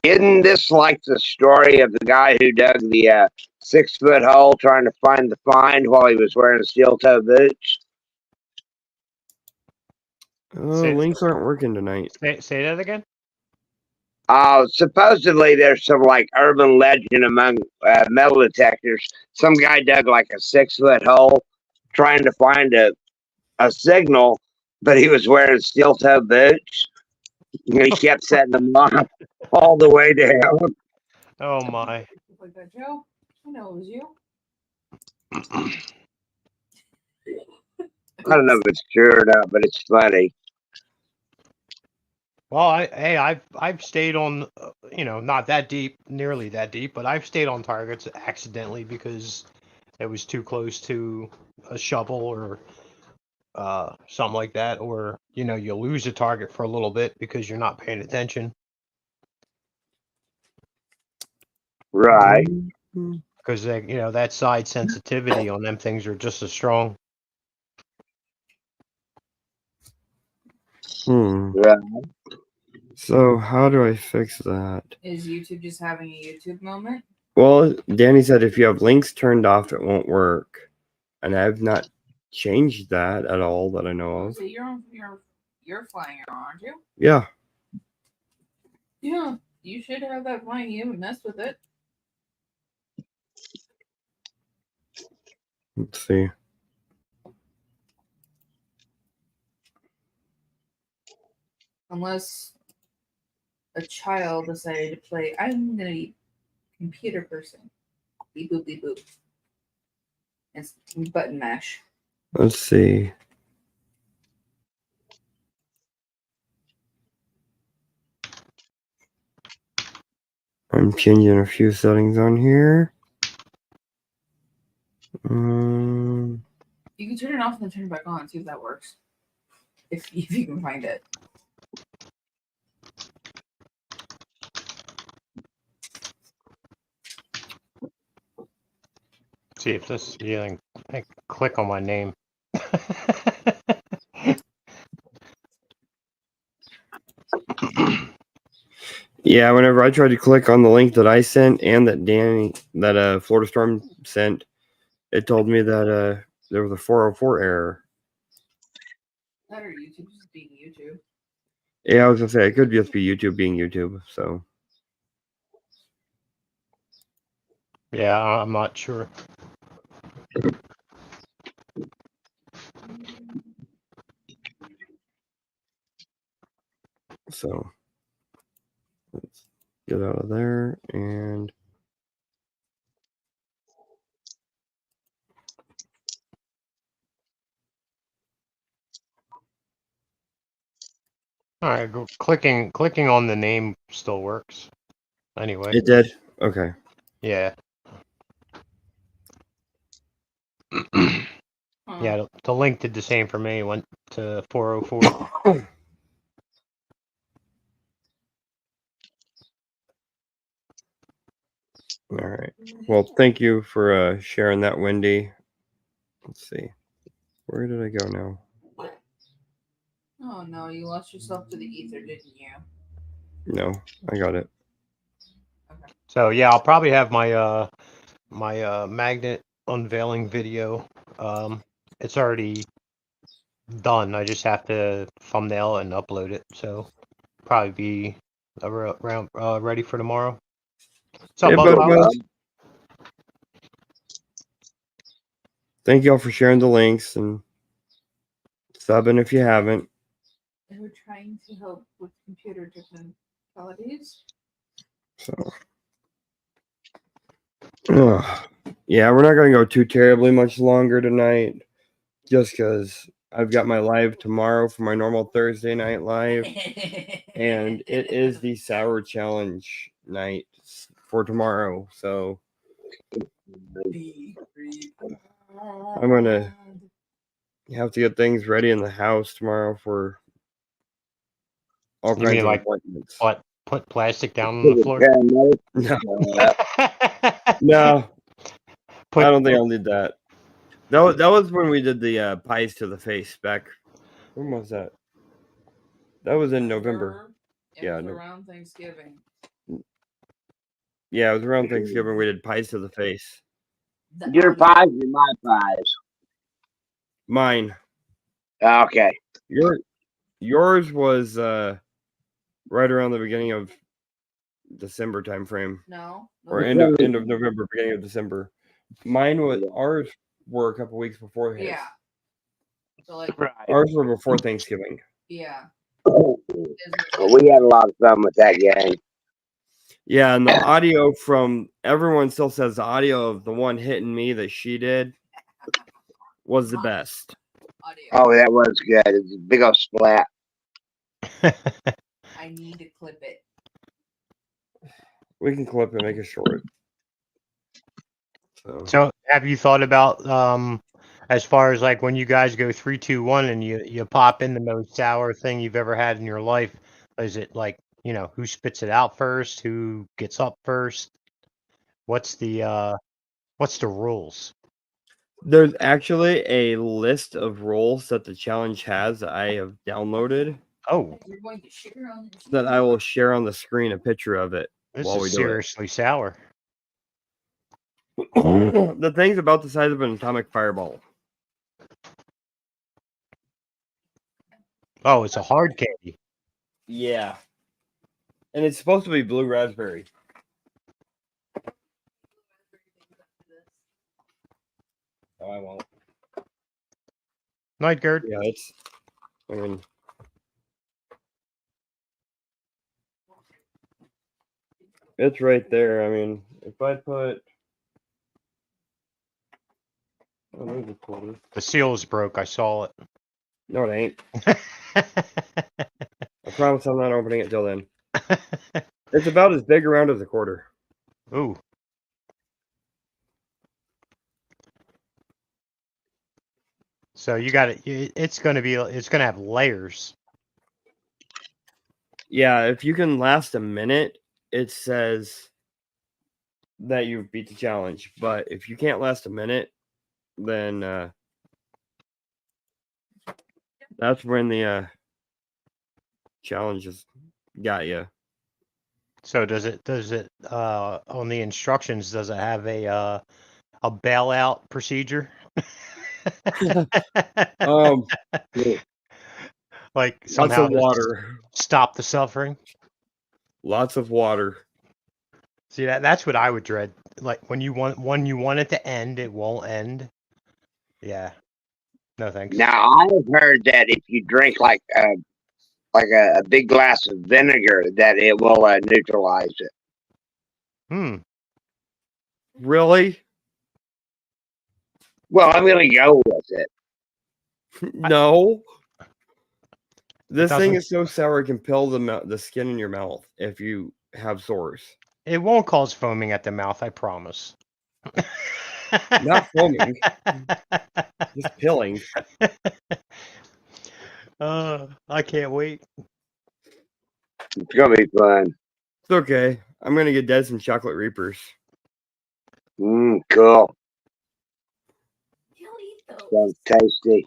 Isn't this like the story of the guy who dug the 6-foot hole trying to find the find while he was wearing steel toe boots? Oh, Say- links aren't working tonight. Say that again? Supposedly there's some like urban legend among metal detectors. Some guy dug like a 6-foot hole trying to find a signal, but he was wearing steel toe boots. And he kept setting them off all the way down. Oh my. Like that, Joe? I know it was you. I don't know if it's true or not, but it's funny. Well, I've stayed on, not that deep, nearly that deep, but I've stayed on targets accidentally because it was too close to a shovel or something like that, or you lose a target for a little bit because you're not paying attention. Right. Because that side sensitivity on them things are just as strong. Right. So how do I fix that? Is YouTube just having a YouTube moment? Well, Danny said if you have links turned off, it won't work, and I've not changed that at all that I know of. So you're flying around, aren't you? Yeah. Yeah. You should have that flying. You haven't messed with it. Let's see. Unless a child decided to play, I'm gonna be computer person. Beep boop beep boop. And button mash. Let's see. I'm changing a few settings on here. You can turn it off and then turn it back on. See if that works. If you can find it. See if this I click on my name. Yeah, whenever I tried to click on the link that I sent and that Florida Storm sent, it told me that there was a 404 error. That or YouTube just being YouTube. Yeah, I was gonna say it could just be YouTube being YouTube. So Yeah, I'm not sure. let's get out of there and All right, clicking on the name still works. Anyway, it did. Okay. yeah. Huh. Yeah, the link did the same for me. Went to 404. All right. Well, thank you for sharing that, Wendy. Let's see. Where did I go now? Oh no, you lost yourself to the ether, didn't you? No, I got it. So yeah, I'll probably have my my magnet unveiling video. It's already done. I just have to thumbnail and upload it. So probably be around ready for tomorrow. So, Yeah, Bug but, Wild? thank y'all for sharing the links and subbing if you haven't. They were trying to help with computer technicalities. So, yeah, we're not going to go too terribly much longer tonight just because I've got my live tomorrow for my normal Thursday night live. And it is the Sour Challenge night for tomorrow. So I'm going to have to get things ready in the house tomorrow for all You kinds mean of like appointments. what? Put plastic down on the floor? No, no, Put, I don't think I'll need that. That was when we did the pies to the face back. When was that? That was in November. It Yeah, was no- around Thanksgiving. Yeah, it was around Thanksgiving. We did pies to the face. Your pies or my pies? Mine. Okay. Yours was right around the beginning of December time frame, No. or end of November, beginning of December. Mine was ours were a couple weeks before his. Yeah. So like, Ours were before Thanksgiving. yeah. We had a lot of fun with that gang. Yeah, and the audio from everyone still says the audio of the one hitting me that she did was the best. Audio. Oh, that was good. It's a big old splat. I need to clip it. We can clip and make it short. So have you thought about as far as like when you guys go 3, 2, 1 and you pop in the most sour thing you've ever had in your life? Is it like, you know, who spits it out first, who gets up first? What's the rules? There's actually a list of rules that the challenge has that I have downloaded Oh, You're going to share on this. that I will share on the screen a picture of it this while we is do it. seriously sour. The thing's about the size of an atomic fireball. Oh, it's a hard candy. Yeah. And it's supposed to be blue raspberry. Oh, I won't. Night, Gerd. Yeah, I mean, it's right there. I mean, if I put. Oh, there's a quarter. The seal is broke. I saw it. No, it ain't. I promise I'm not opening it till then. It's about as big around as a quarter. Ooh. So you got it. It's gonna have layers. Yeah, if you can last a minute, it says that you beat the challenge. But if you can't last a minute, then that's when the challenge has got you. So does it on the instructions, does it have a bailout procedure? Like Lots somehow of to water. stop the suffering. Lots of water. See that's what I would dread. Like when you want it to end, it won't end. Yeah. No thanks. Now I've heard that if you drink like a big glass of vinegar, that it will neutralize it. Hmm. Really? Well, I'm gonna go with it. No. This thing doesn't- is so sour it can peel the skin in your mouth if you have sores. It won't cause foaming at the mouth, I promise. Not foaming, just peeling. I can't wait. It's gonna be fun. It's okay. I'm gonna get Dad some chocolate reapers. Cool. He'll eat those. Sounds tasty.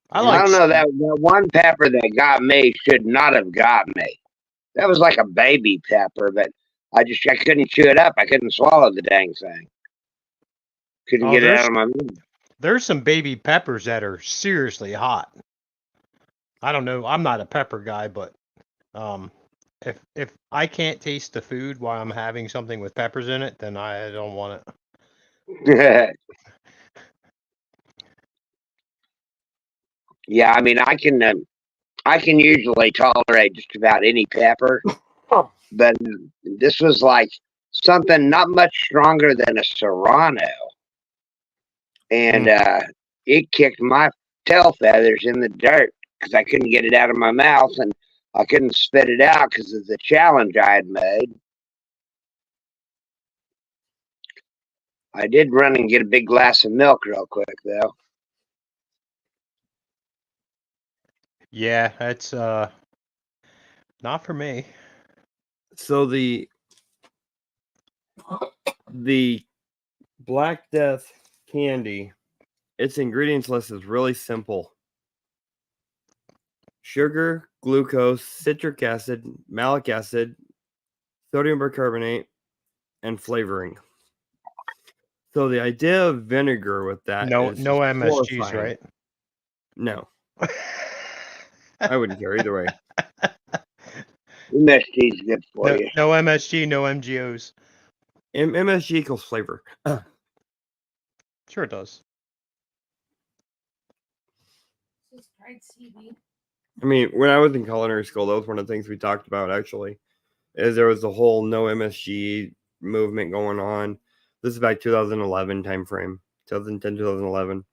I don't know, that one pepper that got me should not have got me. That was like a baby pepper, but I couldn't chew it up. I couldn't swallow the dang thing. Couldn't get it out of my mouth. There's some baby peppers that are seriously hot. I don't know. I'm not a pepper guy, but if I can't taste the food while I'm having something with peppers in it, then I don't want it. Yeah, I mean, I can usually tolerate just about any pepper, but this was like something not much stronger than a serrano, and it kicked my tail feathers in the dirt because I couldn't get it out of my mouth and I couldn't spit it out because of the challenge I had made. I did run and get a big glass of milk real quick though. Yeah, it's not for me. So the Black Death candy, its ingredients list is really simple. Sugar, glucose, citric acid, malic acid, sodium bicarbonate, and flavoring. So the idea of vinegar with that No is MSGs, horrifying. right? No, I wouldn't care either way. MSG is good for you. No MSG, no MGOs. MSG equals flavor. Sure it does. Just dried seaweed. I mean, when I was in culinary school, that was one of the things we talked about actually, is there was the whole no MSG movement going on. This is back 2011 time frame, 2010, 2011.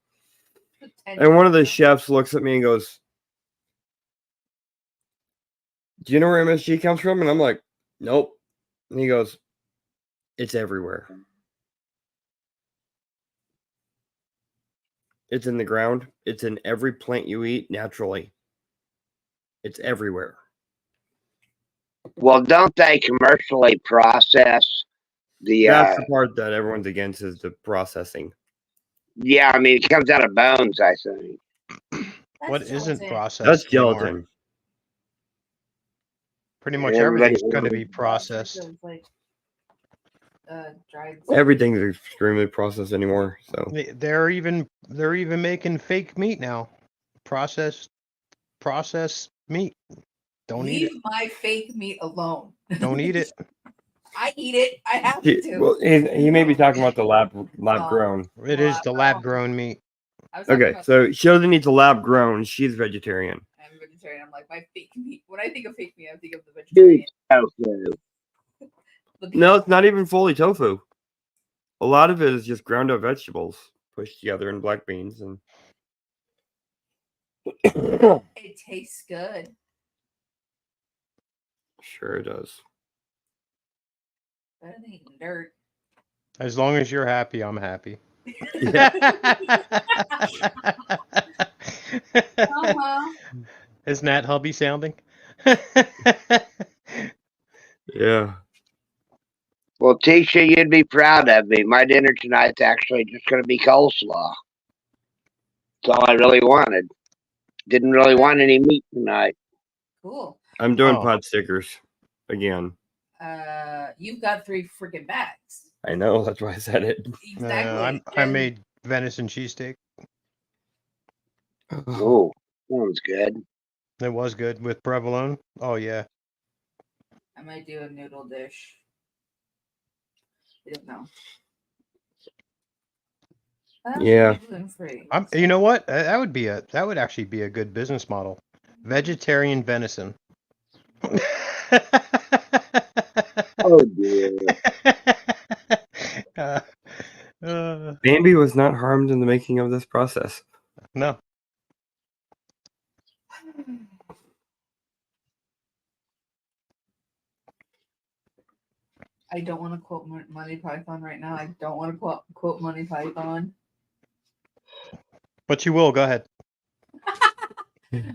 And one of the chefs looks at me and goes, "Do you know where MSG comes from?" And I'm like, "Nope." And he goes, "It's everywhere. It's in the ground. It's in every plant you eat naturally. It's everywhere." Well, don't they commercially process the? That's the part that everyone's against, is the processing. Yeah, I mean, it comes out of bones, I think. What isn't processed? That's anymore? gelatin. Pretty much Everybody- everything's going to be processed. Like, dried. Everything's extremely processed anymore. So They're even making fake meat now. Processed meat. Don't eat it. Leave my fake meat alone. Don't eat it. I eat it. I have to. well, he may be talking about the lab grown. It is the lab grown meat. I was talking Okay, about- so she doesn't eat the lab grown. She's vegetarian. I'm vegetarian. I'm like, my fake meat. When I think of fake meat, I think of the Dude, vegetarian. tofu. The beef. No, it's not even fully tofu. A lot of it is just ground up vegetables pushed together in black beans, and It tastes good. sure it does. Better than eating dirt. As long as you're happy, I'm happy. Uh-huh. Isn't that hubby sounding? Yeah. Well, Tisha, you'd be proud of me. My dinner tonight's actually just going to be coleslaw. That's all I really wanted. Didn't really want any meat tonight. Cool. I'm doing Oh. pot stickers again. You've got 3 freaking bags. I know, that's why I said it. Exactly. I And made venison cheesesteak. Oh, sounds good. It was good with provolone. Oh yeah. I might do a noodle dish. I don't know. Yeah. Gluten free. You know what? That would actually be a good business model. Vegetarian venison. Oh dear. Uh, Bambi was not harmed in the making of this process. no. I don't want to quote Monty Python right now. I don't want to quote Monty Python. But you will. Go ahead.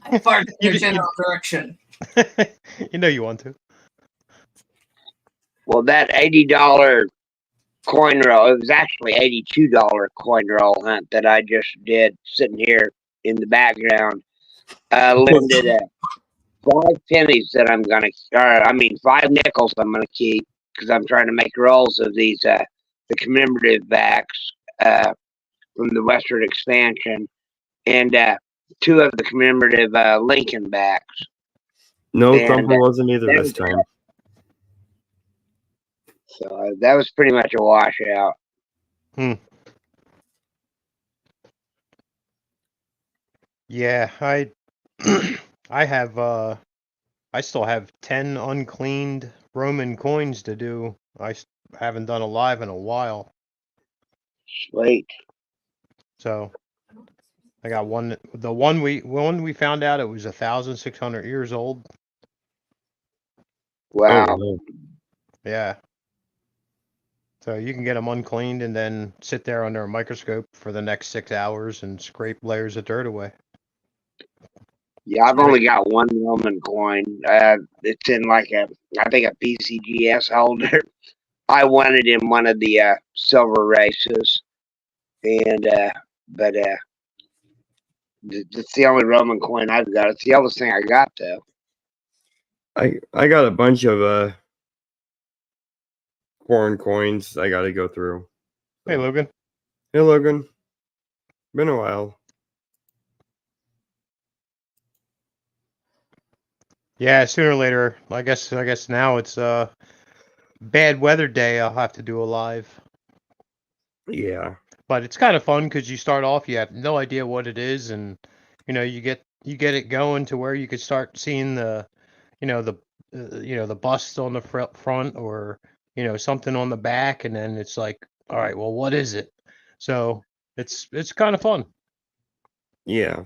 I fart in You the d- general direction. You know you want to. Well, that $80 coin roll, it was actually $82 coin roll hunt that I just did sitting here in the background. Landed at 5 pennies that I'm going to, 5 nickels I'm going to keep because I'm trying to make rolls of these, the commemorative backs from the Western expansion and 2 of the commemorative Lincoln backs. No, And, Thumper wasn't either this time. So that was pretty much a washout. Yeah, I I have I still have 10 uncleaned Roman coins to do. Haven't done a live in a while. Sweet. So I got one. The one we found out it was 1,600 years old. Wow. Oh, no. Yeah. So you can get them uncleaned and then sit there under a microscope for the next 6 hours and scrape layers of dirt away. Yeah, I've only got one Roman coin. It's in like a PCGS holder. I won it in one of the silver races, and it's the only Roman coin I've got. It's the oldest thing I got though. I got a bunch of foreign coins I got to go through. Hey, Logan. Hey, Logan. Been a while. Yeah, sooner or later. I guess now it's bad weather day. I'll have to do a live. Yeah. But it's kind of fun because you start off, you have no idea what it is, and you get it going to where you could start seeing the the bust on the front or something on the back, and then it's like, all right, well, what is it? So it's kind of fun. Yeah.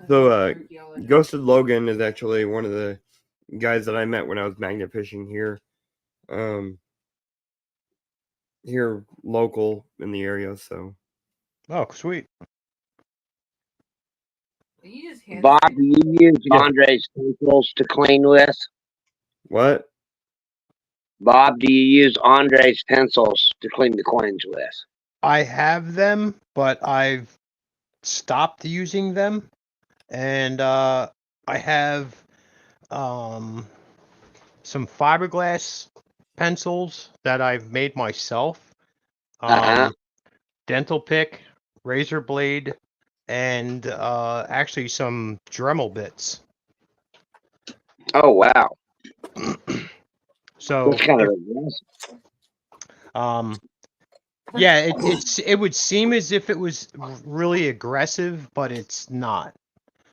So Ghosted Logan is actually one of the guys that I met when I was magnet fishing here. Here local in the area, so. Oh, sweet. Bob, do you use Andre's pencils to clean with? What? Bob, do you use Andre's pencils to clean the coins with? I have them, but I've stopped using them, and I have some fiberglass pencils that I've made myself. Dental pick, razor blade, and actually some Dremel bits. Oh wow! So That's kind of aggressive. yeah, it would seem as if it was really aggressive, but it's not.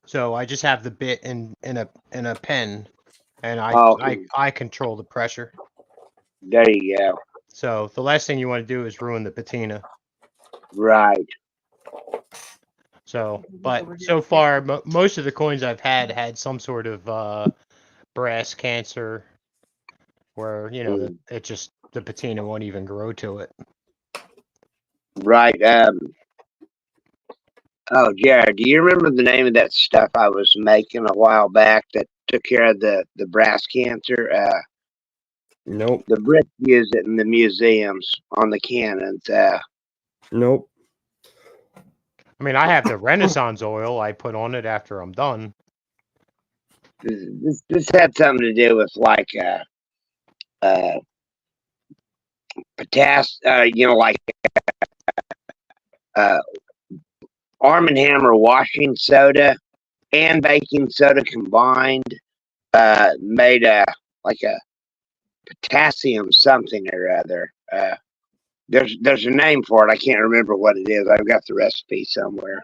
So I just have the bit in a pen, and I control the pressure. There you go. So the last thing you want to do is ruin the patina. Right. So, but so far, most of the coins I've had some sort of brass cancer, where it just the patina won't even grow to it. Right. Oh, Jared, do you remember the name of that stuff I was making a while back that took care of the brass cancer? Nope. The Brits use it in the museums on the cannons. Nope. I mean, I have the Renaissance oil I put on it after I'm done. This had something to do with like potassium, Arm & Hammer washing soda and baking soda combined made like a potassium something or other. There's a name for it. I can't remember what it is. I've got the recipe somewhere.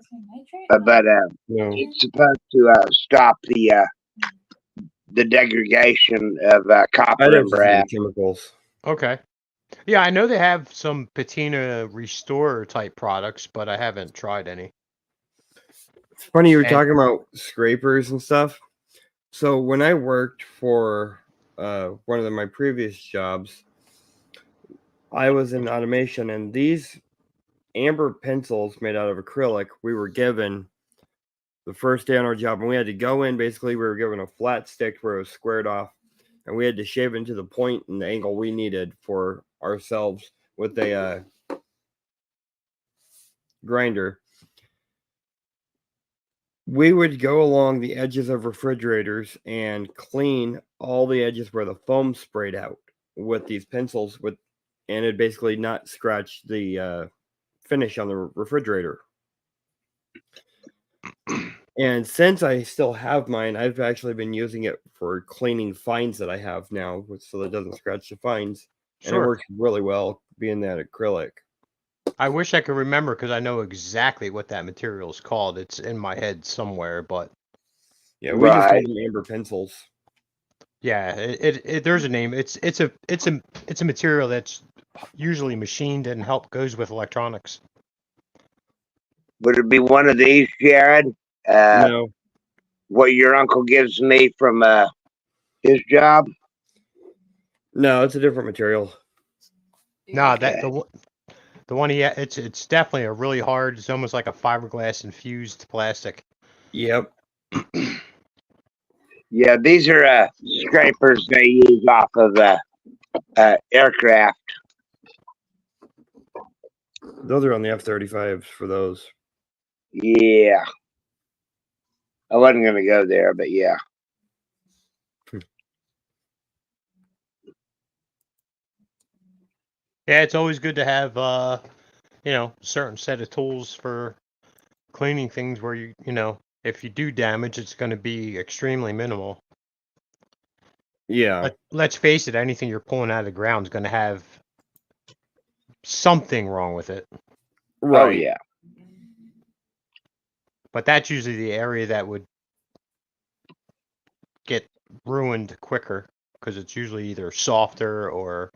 But No. it's supposed to stop the degradation of copper I'd have and to see brass. the chemicals. Okay. Yeah, I know they have some patina restore type products, but I haven't tried any. It's funny you were And- talking about scrapers and stuff. So when I worked for one of my previous jobs, I was in automation, and these amber pencils made out of acrylic we were given the first day on our job, and we had to go in. Basically, we were given a flat stick where it was squared off, and we had to shave into the point and the angle we needed for ourselves with a grinder. We would go along the edges of refrigerators and clean all the edges where the foam sprayed out with these pencils, and it basically not scratch the finish on the refrigerator. And since I still have mine, I've actually been using it for cleaning fines that I have now, so that it doesn't scratch the fines. And it Sure. works really well, being that acrylic. I wish I could remember because I know exactly what that material is called. It's in my head somewhere, but Yeah, we just call Right. them amber pencils. yeah, there's a name. It's a material that's usually machined and goes with electronics. Would it be one of these, Jared? No, What your uncle gives me from his job? no, it's a different material. No, Okay. the one it's definitely a really hard. It's almost like a fiberglass infused plastic. Yep. Yeah, these are scrapers they use off of aircraft. Those are on the F-35s for those. Yeah. I wasn't going to go there, but yeah. Yeah, it's always good to have certain set of tools for cleaning things where if you do damage, it's going to be extremely minimal. Yeah. Let's face it, anything you're pulling out of the ground is going to have something wrong with it. Right. Oh, yeah. But that's usually the area that would get ruined quicker because it's usually either softer or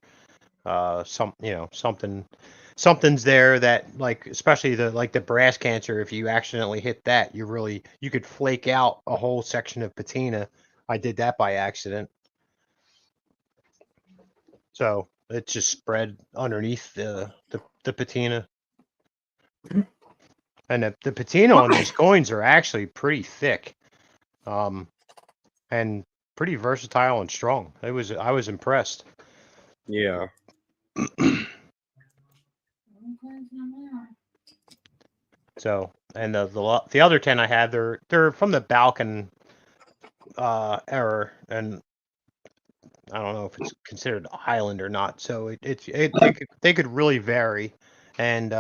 something's there that, like, especially the brass cancer. If you accidentally hit that, you could flake out a whole section of patina. I did that by accident. So it just spread underneath the patina. And the patina on these coins are actually pretty thick, and pretty versatile and strong. I was impressed. Yeah. So, and the other 10 I had, they're from the Balkan era, and I don't know if it's considered island or not. So they could really vary, and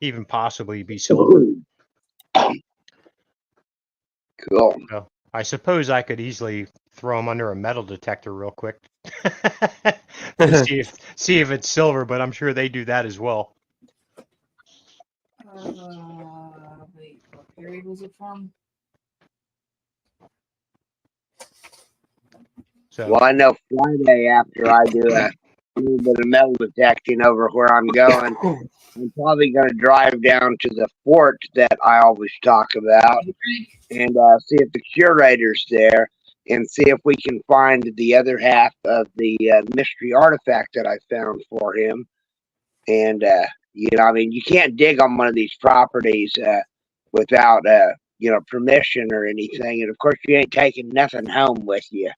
even possibly be silver. Cool. So I suppose I could easily throw them under a metal detector real quick to see if it's silver, but I'm sure they do that as well. Wait, what period was it from? So Well, I know Friday after I do a little bit of metal detecting over where I'm going, I'm probably going to drive down to the fort that I always talk about and see if the curator's there and see if we can find the other half of the mystery artifact that I found for him. And, I mean, you can't dig on one of these properties without, permission or anything. And, of course, you ain't taking nothing home with you.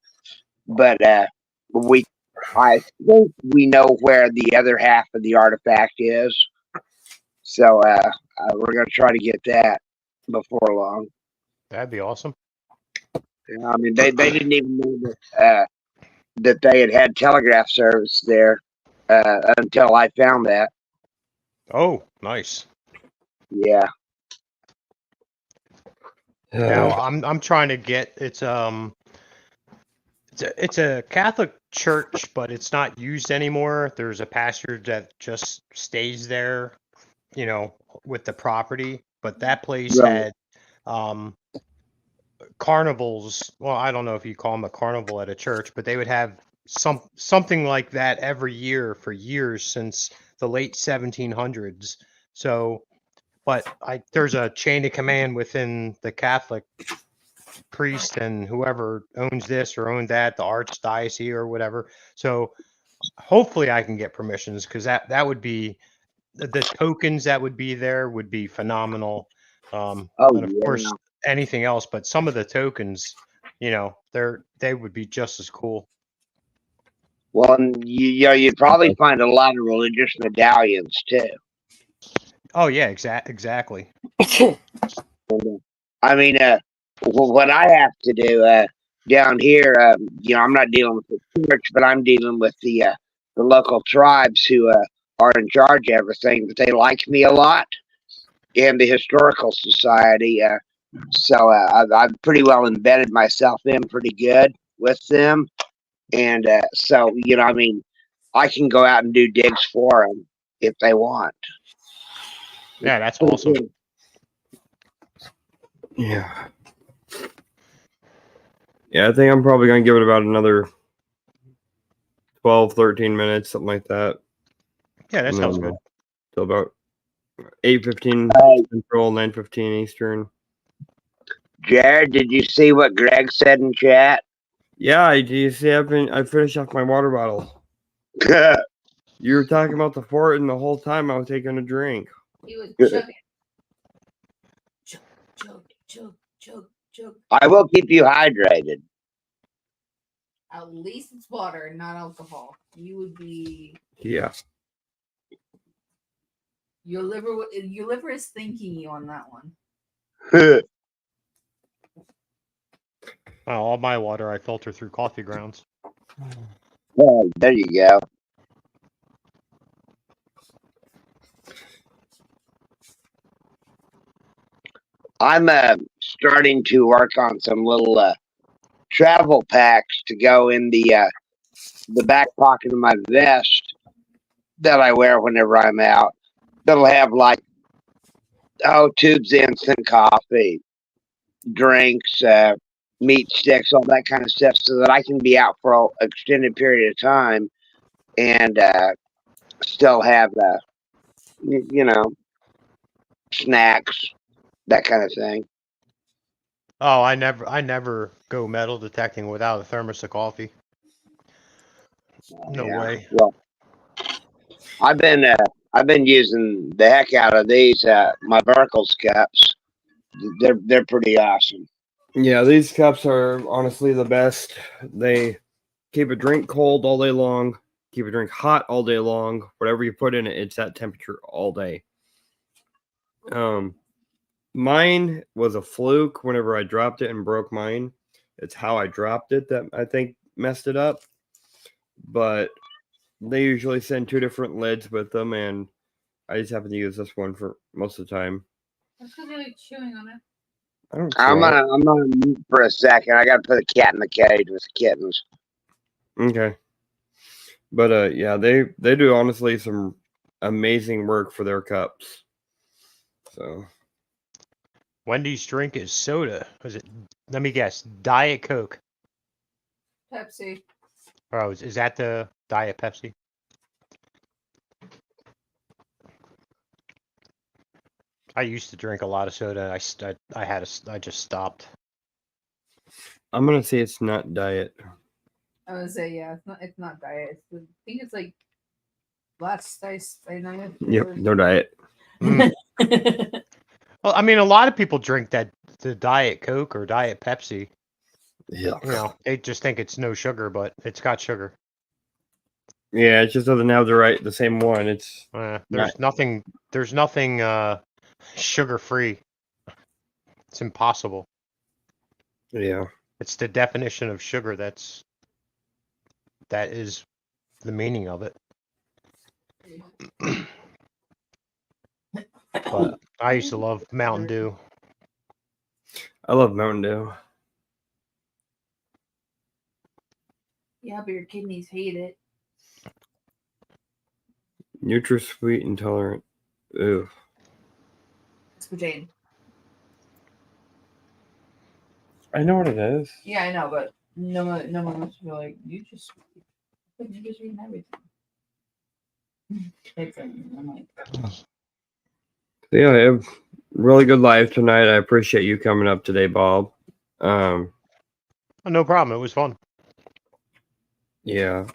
But I think we know where the other half of the artifact is. So we're going to try to get that before long. that'd be awesome. I mean, they didn't even know that they had telegraph service there until I found that. Oh, nice. Yeah. Now I'm trying to get it's a Catholic church, but it's not used anymore. There's a pastor that just stays there, you know, with the property. But that place Right. had carnivals. Well, I don't know if you call them a carnival at a church, but they would have something like that every year for years since the late 1700s. So, but there's a chain of command within the Catholic priest and whoever owns this or owned that, the archdiocese or whatever. So hopefully I can get permissions because that would be the tokens that would be there would be phenomenal. Oh, And of yeah. course anything else, but some of the tokens, you know, they would be just as cool. Well, and you'd probably find a lot of religious medallions too. Oh yeah, exactly. I mean, what I have to do down here, I'm not dealing with the church, but I'm dealing with the local tribes who are in charge of everything. But they like me a lot, and the historical society. So I've pretty well embedded myself in pretty good with them, and so I mean, I can go out and do digs for them if they want. Yeah, that's awesome. Yeah. Yeah, I think I'm probably going to give it about another 12, 13 minutes, something like that. Yeah, that And sounds then, good. Till about 8:15 Central, 9:15 Eastern. Jared, did you see what Greg said in chat? Yeah, do you see? I finished off my water bottle. You were talking about the fort, and the whole time I was taking a drink. He was Good. chugging. Chug, chug, chug, chug, chug. I will keep you hydrated. At least it's water, not alcohol. You would be Yeah. your liver is thanking you on that one. All my water I filter through coffee grounds. Oh, there you go. I'm starting to work on some little travel packs to go in the back pocket of my vest that I wear whenever I'm out. That'll have like tubes of instant coffee, drinks, meat sticks, all that kind of stuff, so that I can be out for an extended period of time and still have snacks, that kind of thing. Oh, I never go metal detecting without a thermos of coffee. No way. Well, I've been using the heck out of these my Burkles cups. They're pretty awesome. Yeah, these cups are honestly the best. They keep a drink cold all day long, keep a drink hot all day long. Whatever you put in it, it's that temperature all day. Mine was a fluke whenever I dropped it and broke mine. It's how I dropped it that I think messed it up. But they usually send 2 different lids with them, and I just happen to use this one for most of the time. That's because you're like chewing on it. I don't I'm care. gonna mute for a second. I gotta put a cat in the cage with kittens. Okay. But yeah, they do honestly some amazing work for their cups. So Wendy's drink is soda. Was it? Let me guess. Diet Coke. Pepsi. Oh, is that the Diet Pepsi? I used to drink a lot of soda. I just stopped. I'm gonna say it's not diet. I would say yeah, it's not diet. I think it's like last ice. Yep, no diet. Well, I mean, a lot of people drink the Diet Coke or Diet Pepsi. Yeah. You know, they just think it's no sugar, but it's got sugar. Yeah, it just doesn't have the same one. It's there's nothing sugar free. It's impossible. Yeah. It's the definition of sugar that is the meaning of it. But I used to love Mountain Dew. I love Mountain Dew. Yeah, but your kidneys hate it. NutraSweet intolerant. Ew. Aspartame. I know what it is. Yeah, I know, but no one wants to be like, you just reading everything. I'm like, Yeah, I have really good live tonight. I appreciate you coming up today, Bob. Oh, no problem. It was fun. Yeah.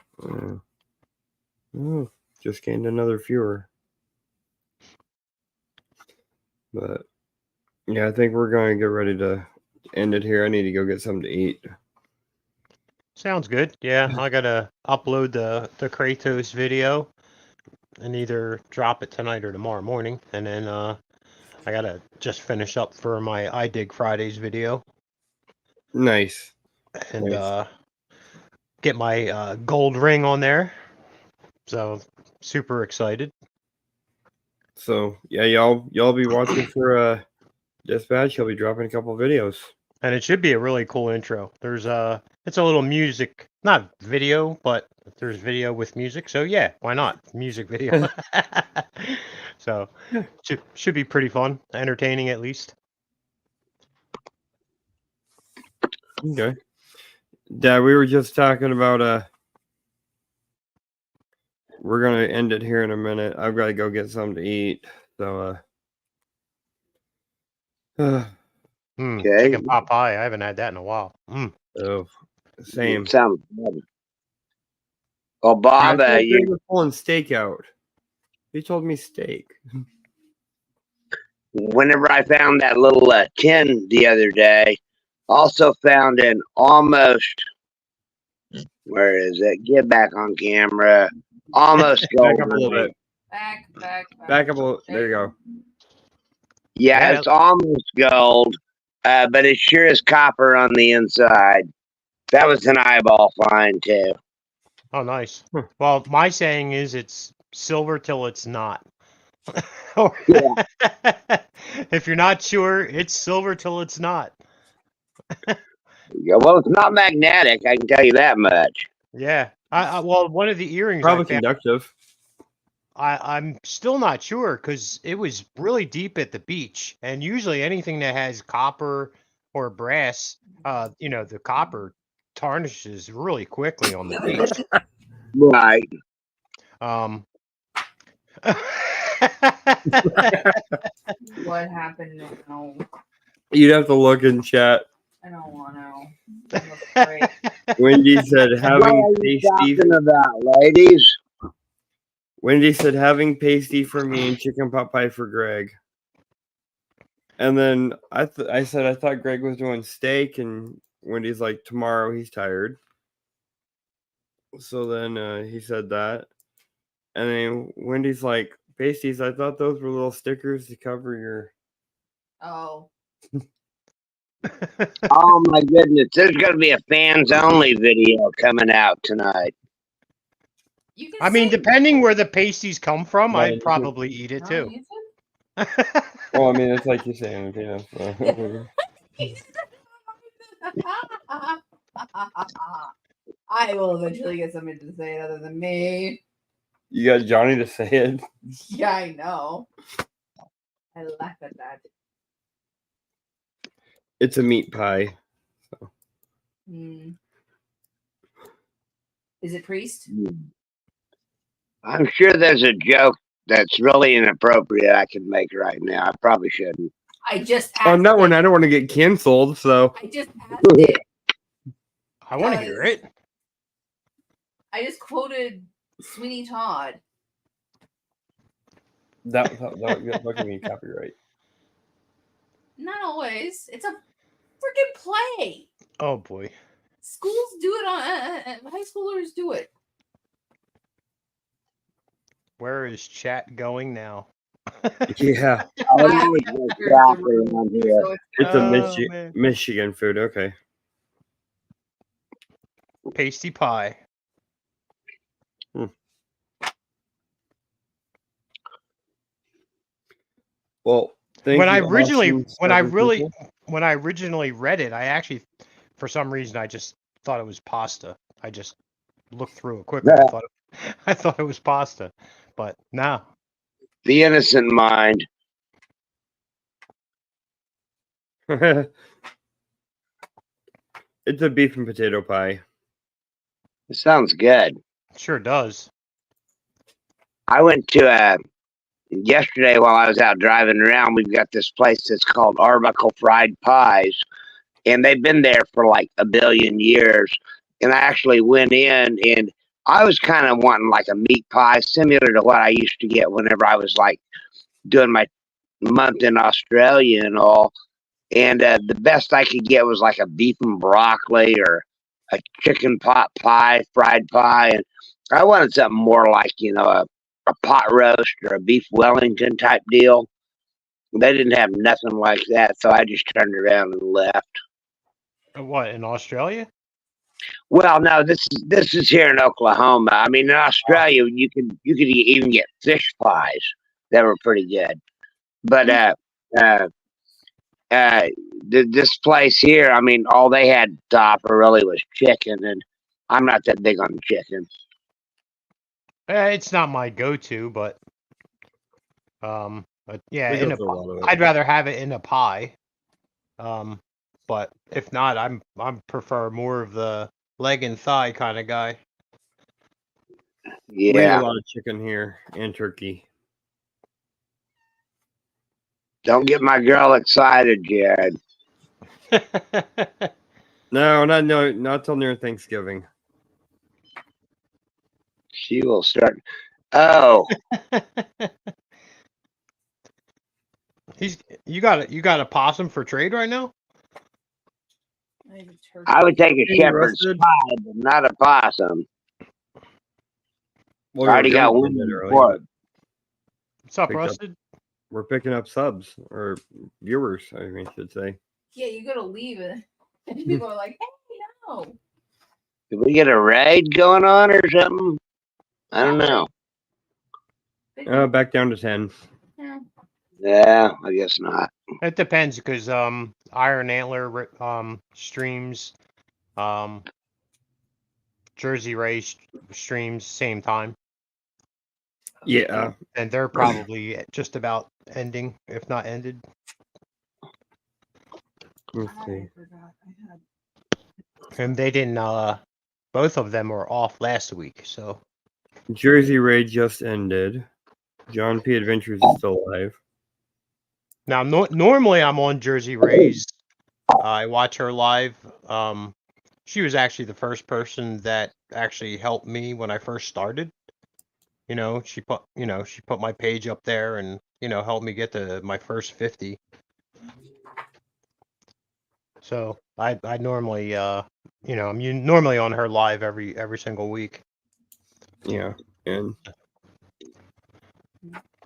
Oh, just gained another viewer. But yeah, I think we're going to get ready to end it here. I need to go get something to eat. Sounds good. Yeah, I gotta upload the Kratos video and either drop it tonight or tomorrow morning, and then I gotta just finish up for my I Dig Fridays video Nice. and Nice. get my gold ring on there. So super excited. So yeah, y'all be watching for Dispatch. He'll be dropping a couple videos. And it should be a really cool intro. There's it's a little music, not video, but there's video with music. So yeah, why not? Music video. So should be pretty fun, entertaining at least. Okay. Dad, we were just talking about we're gonna end it here in a minute. I've got to go get something to eat. So Okay. Chicken pot pie. I haven't had that in a while. oh, same. Sounds better. Oh, Bob, I you were pulling steak out. He told me steak. whenever I found that little tin the other day, also found an almost, where is it? Get back on camera. Almost Back gold up a little ring. bit. back Back up a little. There you go. Yeah, Yeah. it's almost gold, but it sure is copper on the inside. That was an eyeball find too. Oh, nice. Hmm. Well, my saying is it's silver till it's not. If you're not sure, it's silver till it's not. Yeah, well, it's not magnetic. I can tell you that much. Yeah. Well, one of the earrings Probably I found, conductive. I'm still not sure because it was really deep at the beach, and usually anything that has copper or brass, the copper tarnishes really quickly on the beach. Right. What happened now? You'd have to look in chat. I don't want to. I'm afraid. Wendy said What having are you pasty. talking about, ladies? Wendy said having pasty for me and chicken pot pie for Greg. And then I said I thought Greg was doing steak, and Wendy's like, tomorrow he's tired. So then he said that. And then Wendy's like, pasties, I thought those were little stickers to cover your. Oh. Oh my goodness, there's going to be a fans only video coming out tonight. You can I mean, say depending where the pasties come from, Right. I'd probably eat it too. Well, I mean, it's like you're saying, so. I will eventually get somebody to say it other than me. You got Johnny to say it. Yeah, I know. I laugh at that. It's a meat pie. Hmm. Is it priest? I'm sure there's a joke that's really inappropriate I can make right now. I probably shouldn't. I just asked On that it. one, I don't want to get canceled, so. I just asked it. I want to hear it. I just quoted Sweeney Todd. That can be copyright. Not always. It's a freaking play. Oh boy. Schools do it on high schoolers do it. Where is chat going now? Yeah, Oh, it's crap around here. So it's a Oh, man. Michigan food. Okay. Pasty pie. Well, thank When you, I originally, awesome when I seven really, people. when I originally read it, I actually, for some reason, I just thought it was pasta. I just looked through it quickly. I thought it was pasta, but no. The innocent mind. It's a beef and potato pie. It sounds good. Sure does. I went to yesterday while I was out driving around. We've got this place that's called Arbuckle Fried Pies, and they've been there for like a billion years. And I actually went in, and I was kind of wanting like a meat pie, similar to what I used to get whenever I was like doing my month in Australia and all. And the best I could get was like a beef and broccoli or a chicken pot pie, fried pie. And I wanted something more like, a pot roast or a beef Wellington type deal. They didn't have nothing like that, so I just turned around and left. What, in Australia? Well, no, this is here in Oklahoma. I mean, in Australia, you could even get fish pies that were pretty good. But this place here, I mean, all they had to offer really was chicken, and I'm not that big on chicken. It's not my go-to, but yeah, We go through a lot of it. I'd rather have it in a pie. But if not, I'm prefer more of the leg and thigh kind of guy. We eat Yeah. a lot of chicken here and turkey. Don't get my girl excited, Jared. No, not till near Thanksgiving. She will start. Oh, You got a possum for trade right now? I have a turkey. I would take a Hey, shepherd's Rusted. pie, but not a possum. Well, I already we got were one doing it early, before. but What's up, Picked up. Rusted? we're picking up subs or viewers, I should say. Yeah, you gotta leave it. And people are like, hey, no. Did we get a raid going on or something? I don't know. Back down to 10. Yeah. Yeah, I guess not. It depends because Iron Antler streams, Jersey Ray streams same time, Yeah. and they're probably just about ending, if not ended. Let's see. I forgot. I had. And they didn't. Both of them were off last week, so Jersey Raid just ended. John P. Adventures is still alive. now normally I'm on Jersey Ray's. I watch her live. She was actually the first person that actually helped me when I first started. She put my page up there and helped me get to my first 50. So I normally I'm normally on her live every single week. Yeah. And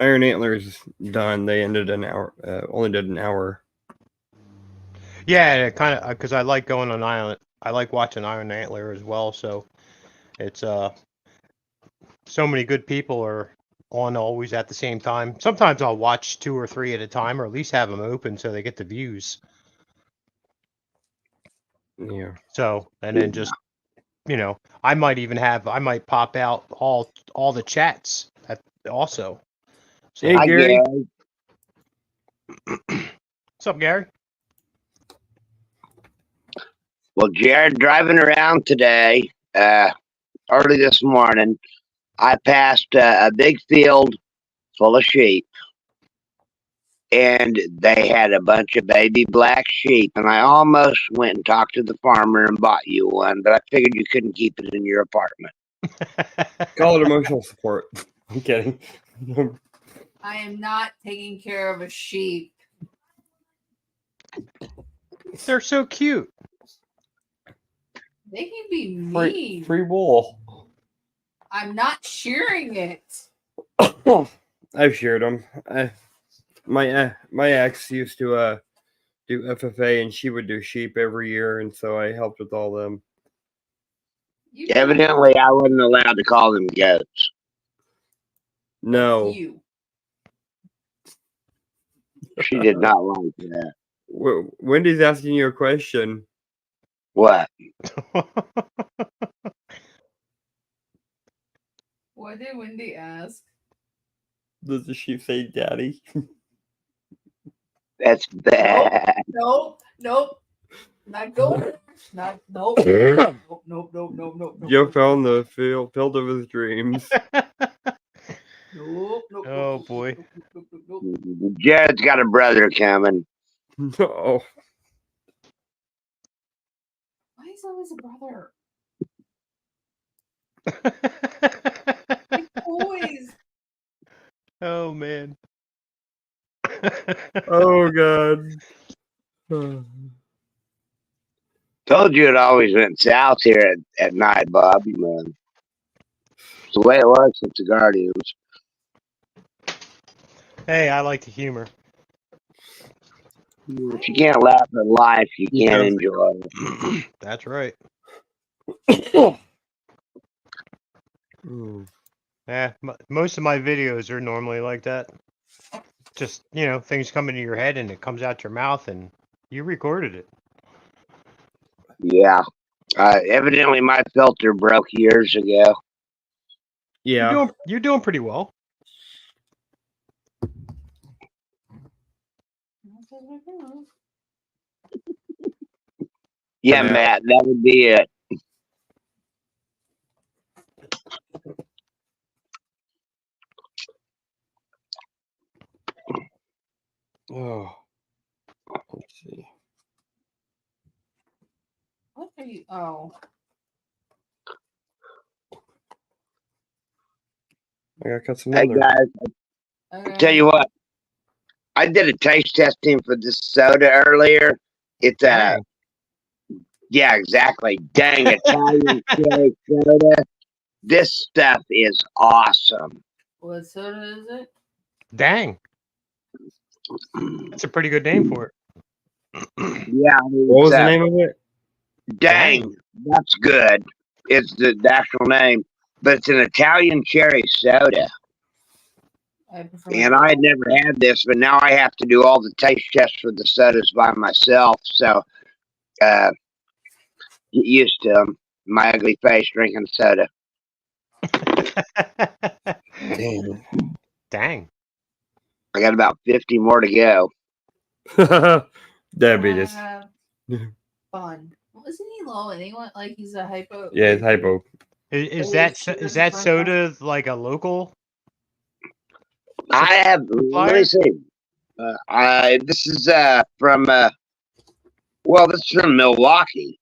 Iron Antler's done. They ended an hour. Only did an hour. Yeah, kind of because I like going on Island. I like watching Iron Antler as well. So it's so many good people are on always at the same time. Sometimes I'll watch 2 or 3 at a time, or at least have them open so they get the views. Yeah. So and then just I might pop out all the chats also. So, Hey, Hi, Gary. Gary. what's up, Gary? Well, Jared, driving around today, early this morning, I passed a big field full of sheep, and they had a bunch of baby black sheep, and I almost went and talked to the farmer and bought you one, but I figured you couldn't keep it in your apartment. Call it emotional support. I'm kidding. I am not taking care of a sheep. They're so cute. They can be mean. Free wool. I'm not shearing it. I've shared them. My ex used to do FFA, and she would do sheep every year, and so I helped with all them. You Evidently, I wasn't allowed to call them goats. No, You. She did not like that. Wendy's asking you a question. What? What did Wendy ask? Does she say daddy? That's bad. Nope. Not going. Not nope. Nope. Joe fell in the field of his dreams. Nope. Oh, boy. Nope. Jared's got a brother coming. No. Why is always a brother? Always. Oh, man. Oh God. Told you it always went south here at night, Bob. Man. It's the way it was since the Guardians. Hey, I like the humor. If you can't laugh at life, you can't enjoy it. That's right. Mm. Yeah, most of my videos are normally like that. Just, things come into your head and it comes out your mouth and you recorded it. Yeah. Evidently, my filter broke years ago. Yeah. You're doing pretty well. Yeah, Matt. Matt, that would be it. Oh. Let's see. What are you? Oh. I gotta cut some Hey, leather. guys, Okay. tell you what. I did a taste testing for this soda earlier. It's Dang. yeah, exactly. Dang, Italian cherry soda. This stuff is awesome. What soda is it? Dang. That's a pretty good name for it. Yeah, I mean, What was it's, the name of it? Dang, that's good. It's the actual name, but it's an Italian cherry soda. I prefer. And I had never had this, but now I have to do all the taste tests for the sodas by myself. So, get used to 'em. My ugly face drinking soda. Damn. Dang. I got about 50 more to go. Diabetes. Fun. Wasn't he low anyway? Like he's a hypo. Yeah, it's hypo. Is Oh, that shit, is that's that the front soda like a local? I have, let me see. This is from, well, this is from Milwaukee.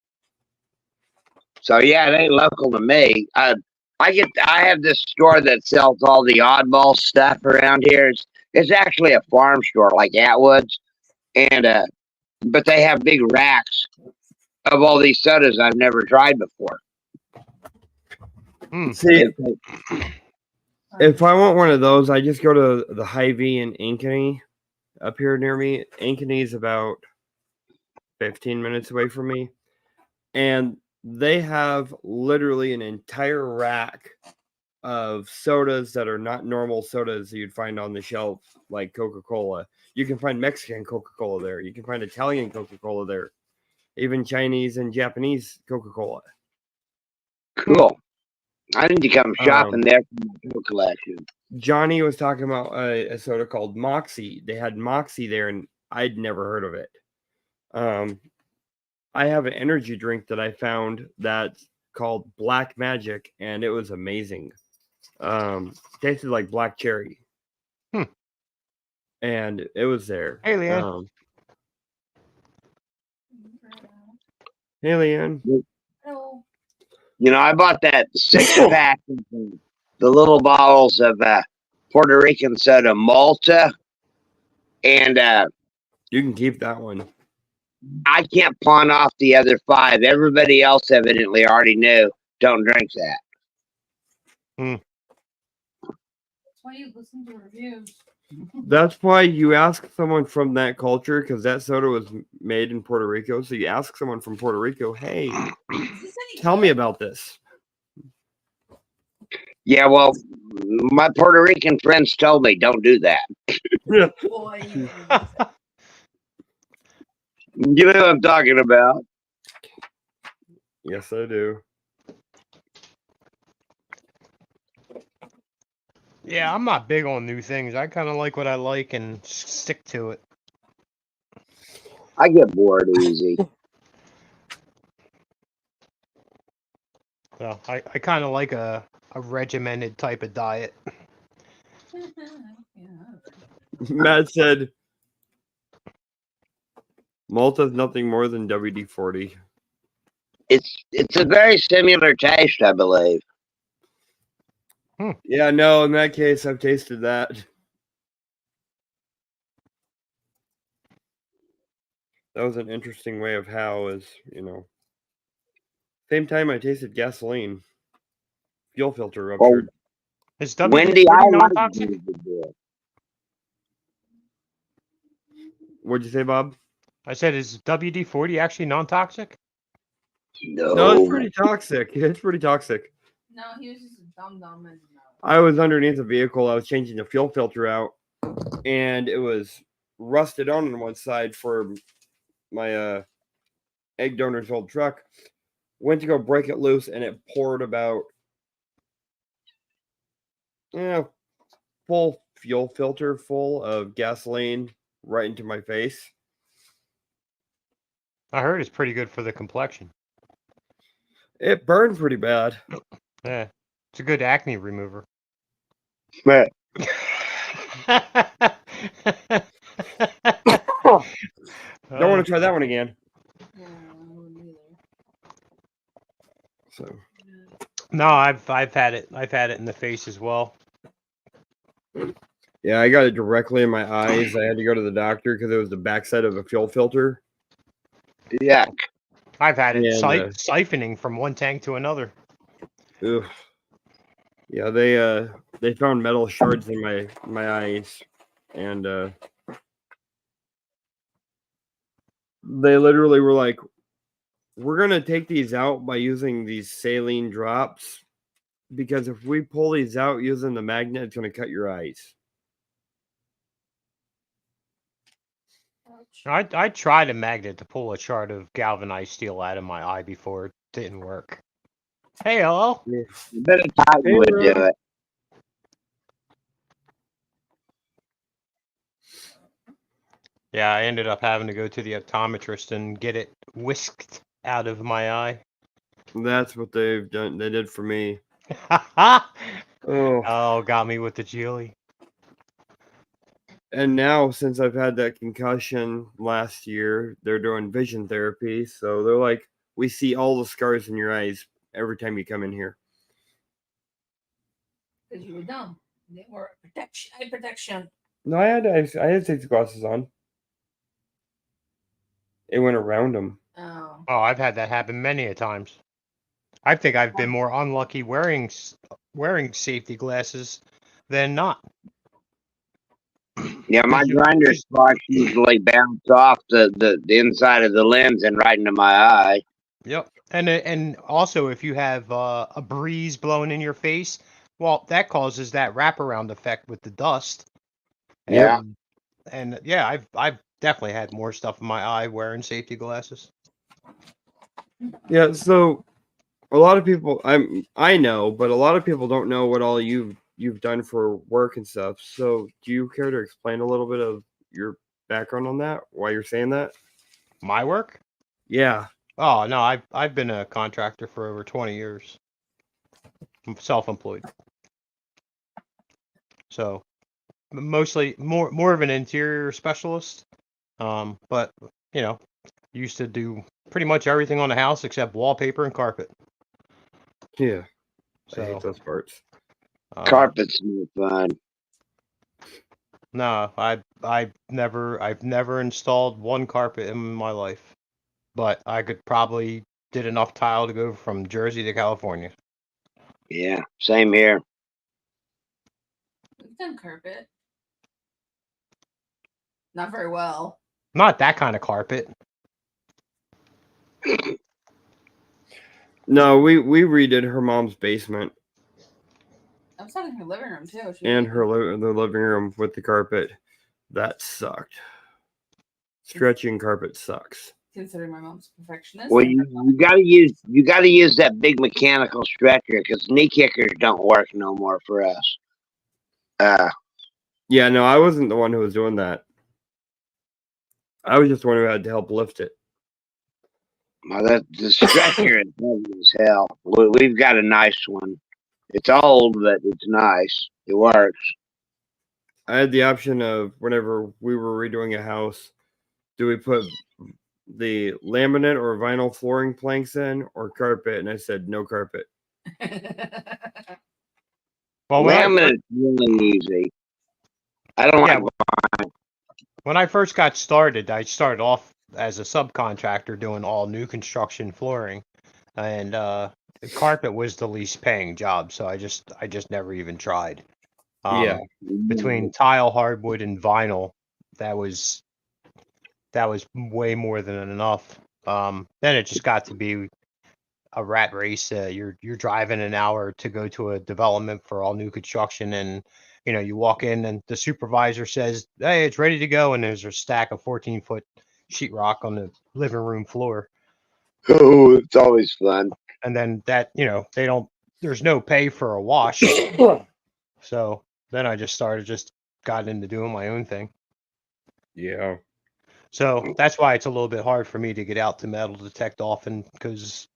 So yeah, it ain't local to me. I have this store that sells all the oddball stuff around here. It's actually a farm store like Atwood's, and but they have big racks of all these sodas I've never tried before. See, It's- if I want one of those, I just go to the Hy-Vee in Ankeny up here near me. Ankeny is about 15 minutes away from me. And they have literally an entire rack of sodas that are not normal sodas that you'd find on the shelf, like Coca-Cola. You can find Mexican Coca-Cola there. You can find Italian Coca-Cola there. Even Chinese and Japanese Coca-Cola. Cool. I need to come shopping there for my Coke collection. Johnny was talking about a soda called Moxie. They had Moxie there, and I'd never heard of it. I have an energy drink that I found that's called Black Magic, and it was amazing. Tasted like black cherry. And it was there. Hey, Leanne. Hey, Leanne. Hello. You know, I bought that 6-pack of the little bottles of Puerto Rican soda Malta, and You can keep that one. I can't pawn off the other 5. Everybody else evidently already knew. Don't drink that. That's why you listen to reviews. That's why you ask someone from that culture, because that soda was made in Puerto Rico. So you ask someone from Puerto Rico, hey, Is this any tell me about this. Yeah, well, my Puerto Rican friends told me don't do that. Boy, You know what I'm talking about. Yes, I do. Yeah, I'm not big on new things. I kind of like what I like and stick to it. I get bored easy. So I kind of like a regimented type of diet. Matt said Malta's nothing more than WD-40. It's a very similar taste, I believe. Yeah, no, in that case, I've tasted that. That was an interesting way of how is, same time I tasted gasoline. Fuel filter ruptured. Is Wendy, WD-40 I like non-toxic? it. What'd you say, Bob? I said, is WD-40 actually non-toxic? No, it's No. pretty toxic. It's pretty toxic. No, he was just a dumb and I was underneath the vehicle. I was changing the fuel filter out, and it was rusted on one side for my egg donor's old truck. Went to go break it loose, and it poured about full fuel filter full of gasoline right into my face. I heard it's pretty good for the complexion. It burned pretty bad. Yeah, it's a good acne remover. But Don't want to try that one again. yeah, I wouldn't either. So No, I've had it. I've had it in the face as well. yeah, I got it directly in my eyes. I had to go to the doctor because it was the backside of a fuel filter. yeah, I've had it And, siphoning from one tank to another. Ugh. Yeah, they found metal shards in my eyes, and they literally were like, "We're gonna take these out by using these saline drops, because if we pull these out using the magnet, it's gonna cut your eyes." I tried a magnet to pull a shard of galvanized steel out of my eye before. It didn't work. Hey, hello. a bit of time Hey, would Ron. do it. Yeah, I ended up having to go to the optometrist and get it whisked out of my eye. That's what they've done. They did for me. Oh, Oh, got me with the Geely. and now since I've had that concussion last year, they're doing vision therapy. So they're like, "We see all the scars in your eyes every time you come in here." Because you were dumb. They were eye protection. No, I had safety glasses on. It went around them. Oh. Oh, I've had that happen many a times. I think I've been more unlucky wearing safety glasses than not. Yeah, my grinder sparks usually bounce off the inside of the lens and right into my eye. Yep. And also if you have a breeze blowing in your face, well, that causes that wraparound effect with the dust. Yeah. And yeah, I've definitely had more stuff in my eye wearing safety glasses. Yeah, so a lot of people I know, but a lot of people don't know what all you've done for work and stuff. So do you care to explain a little bit of your background on that? Why you're saying that? My work? Yeah. Oh, no, I've been a contractor for over 20 years. I'm self-employed. So mostly more of an interior specialist. But used to do pretty much everything on the house except wallpaper and carpet. Yeah. I So hate those parts. Carpet's no fun. no, I've never installed one carpet in my life. But I could probably did enough tile to go from Jersey to California. Yeah, same here. We've done carpet. Not very well. Not that kind of carpet. No, we redid her mom's basement I was talking her living room too. and the living room with the carpet. That sucked. stretching carpet sucks. Considering my mom's a perfectionist. Well, you gotta use that big mechanical stretcher because knee kickers don't work no more for us. Yeah, no, I wasn't the one who was doing that. I was just the one who had to help lift it. Well, the stretcher is heavy as hell. We've got a nice one. It's old, but it's nice. It works. I had the option of whenever we were redoing a house, do we put the laminate or vinyl flooring planks in or carpet? And I said no carpet. Well, Laminate's really easy. I don't Yeah, like. when I first got started, I started off as a subcontractor doing all new construction flooring, and carpet was the least paying job, so I just never even tried. Yeah. Between tile, hardwood, and vinyl, that was way more than enough. Then it just got to be a rat race. You're driving an hour to go to a development for all new construction, and you walk in and the supervisor says, "Hey, it's ready to go," and there's a stack of 14-foot sheetrock on the living room floor. Oh, it's always fun. And then that they don't. There's no pay for a wash. So then I just got into doing my own thing. Yeah. So that's why it's a little bit hard for me to get out to metal detect often because,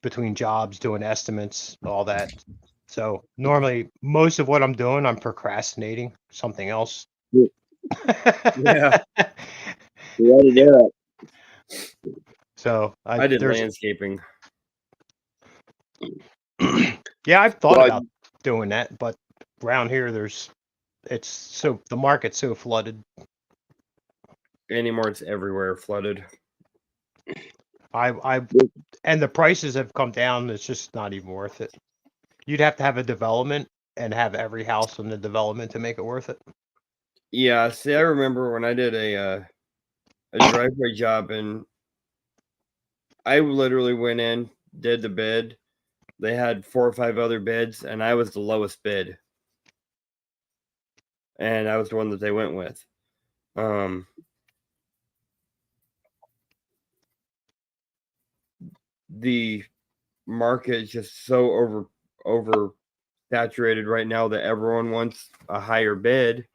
between jobs, doing estimates, all that. So normally most of what I'm doing, I'm procrastinating something else. Yeah. The way to do it. So I did there's landscaping. yeah, I've thought Well, about doing that, but around here the market's so flooded. Anymore, it's everywhere flooded. And the prices have come down. It's just not even worth it. You'd have to have a development and have every house in the development to make it worth it. Yeah, see, I remember when I did a driveway job, and I literally went in, did the bid. They had 4 or 5 other bids, and I was the lowest bid. And I was the one that they went with. The market is just so over saturated right now that everyone wants a higher bid,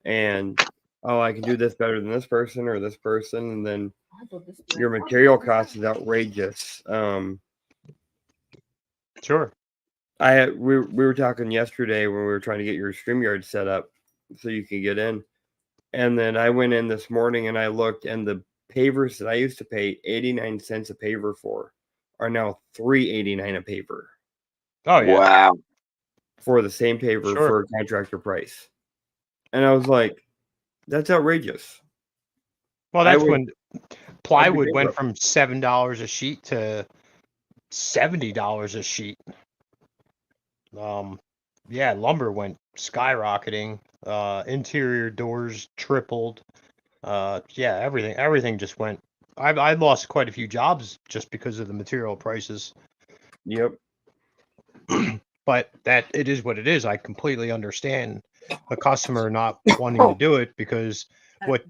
and I can do this better than this person or this person, and then your material cost is outrageous. Sure. We were talking yesterday when we were trying to get your StreamYard set up so you can get in, and then I went in this morning and I looked, and the pavers that I used to pay 89 cents a paver for are now $3.89 a paver. Oh yeah. Wow. For the same paver Sure. for a contractor price. And I was like, that's outrageous. Well, that's when plywood I'd be went from $7 a sheet to $70 a sheet. Yeah, lumber went skyrocketing. Interior doors tripled. Yeah, everything just went. I lost quite a few jobs just because of the material prices. Yep. But that it is what it is. I completely understand a customer not wanting to do it because what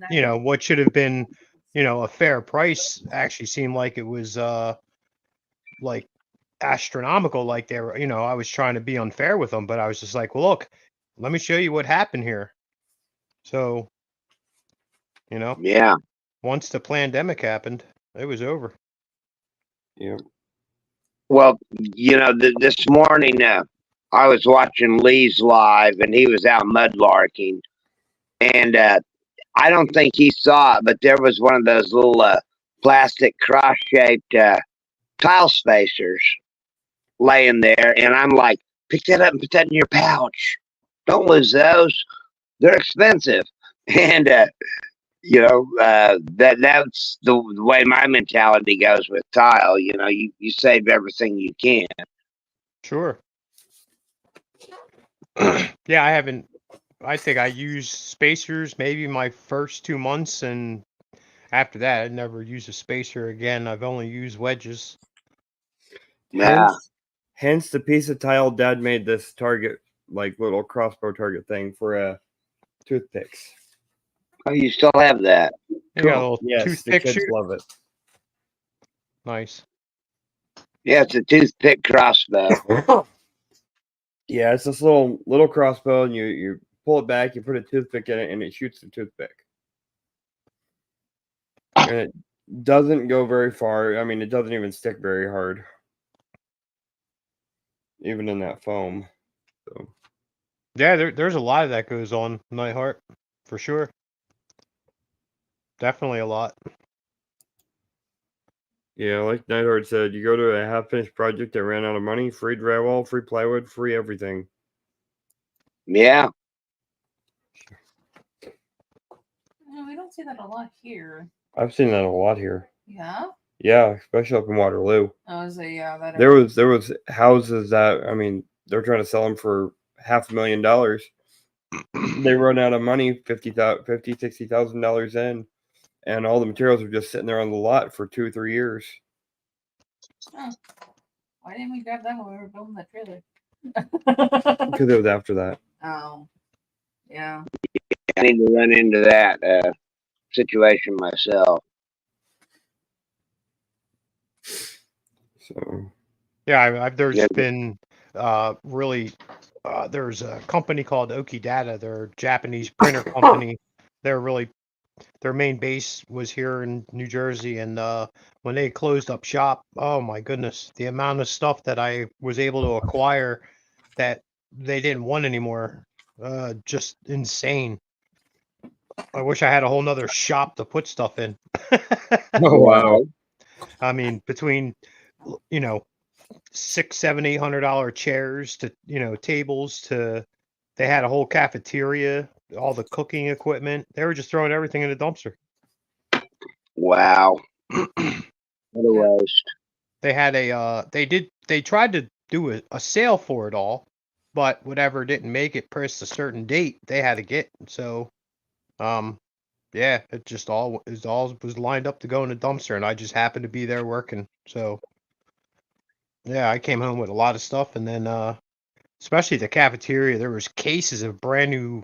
should have been, a fair price actually seemed like it was like astronomical. Like they were, I was trying to be unfair with them, but I was just like, well, look, let me show you what happened here. So, Yeah. once the pandemic happened, it was over. Yep. Well, this morning I was watching Lee's live, and he was out mudlarking, and I don't think he saw it, but there was one of those little plastic cross-shaped tile spacers laying there, and I'm like, pick that up and put that in your pouch. Don't lose those. They're expensive. And that's the way my mentality goes with tile. You save everything you can. Sure. Yeah, I think I used spacers maybe my first 2 months, and after that, I never used a spacer again. I've only used wedges. Yeah. Hence the piece of tile Dad made this target, like little crossbow target thing for toothpicks. Oh, you still have that? You got a little Yes, the toothpick kids shoot. love it. Nice. Yeah, it's a toothpick crossbow. Yeah, it's this little crossbow, and you pull it back, you put a toothpick in it, and it shoots the toothpick. And it doesn't go very far. I mean, it doesn't even stick very hard, even in that foam. So Yeah, there's a lot of that goes on Nightheart, for sure. Definitely a lot. yeah, like Nightheart said, you go to a half-finished project that ran out of money, free drywall, free plywood, free everything. Yeah. No, we don't see that a lot here. I've seen that a lot here. Yeah. Yeah, especially up in Waterloo. I was yeah. That There was houses that, I mean, they're trying to sell them for $500,000. They run out of money, $60,000 in, and all the materials are just sitting there on the lot for 2 or 3 years. Why didn't we grab that when we were building that trailer? Because it was after that. Oh, yeah. I need to run into that situation myself. So Yeah, there's Yeah. been really there's a company called Okidata. They're a Japanese printer company. They're really their main base was here in New Jersey, and when they closed up shop, oh my goodness, the amount of stuff that I was able to acquire that they didn't want anymore, just insane. I wish I had a whole nother shop to put stuff in. oh wow. I mean, between $600, $700, $800 chairs to tables to, they had a whole cafeteria, all the cooking equipment. They were just throwing everything in the dumpster. Wow. What a roast. They had they tried to do a sale for it all, but whatever didn't make it past a certain date, they had to get. So, yeah, it just all was lined up to go in the dumpster, and I just happened to be there working. So, yeah, I came home with a lot of stuff, and then especially the cafeteria, there was cases of brand new,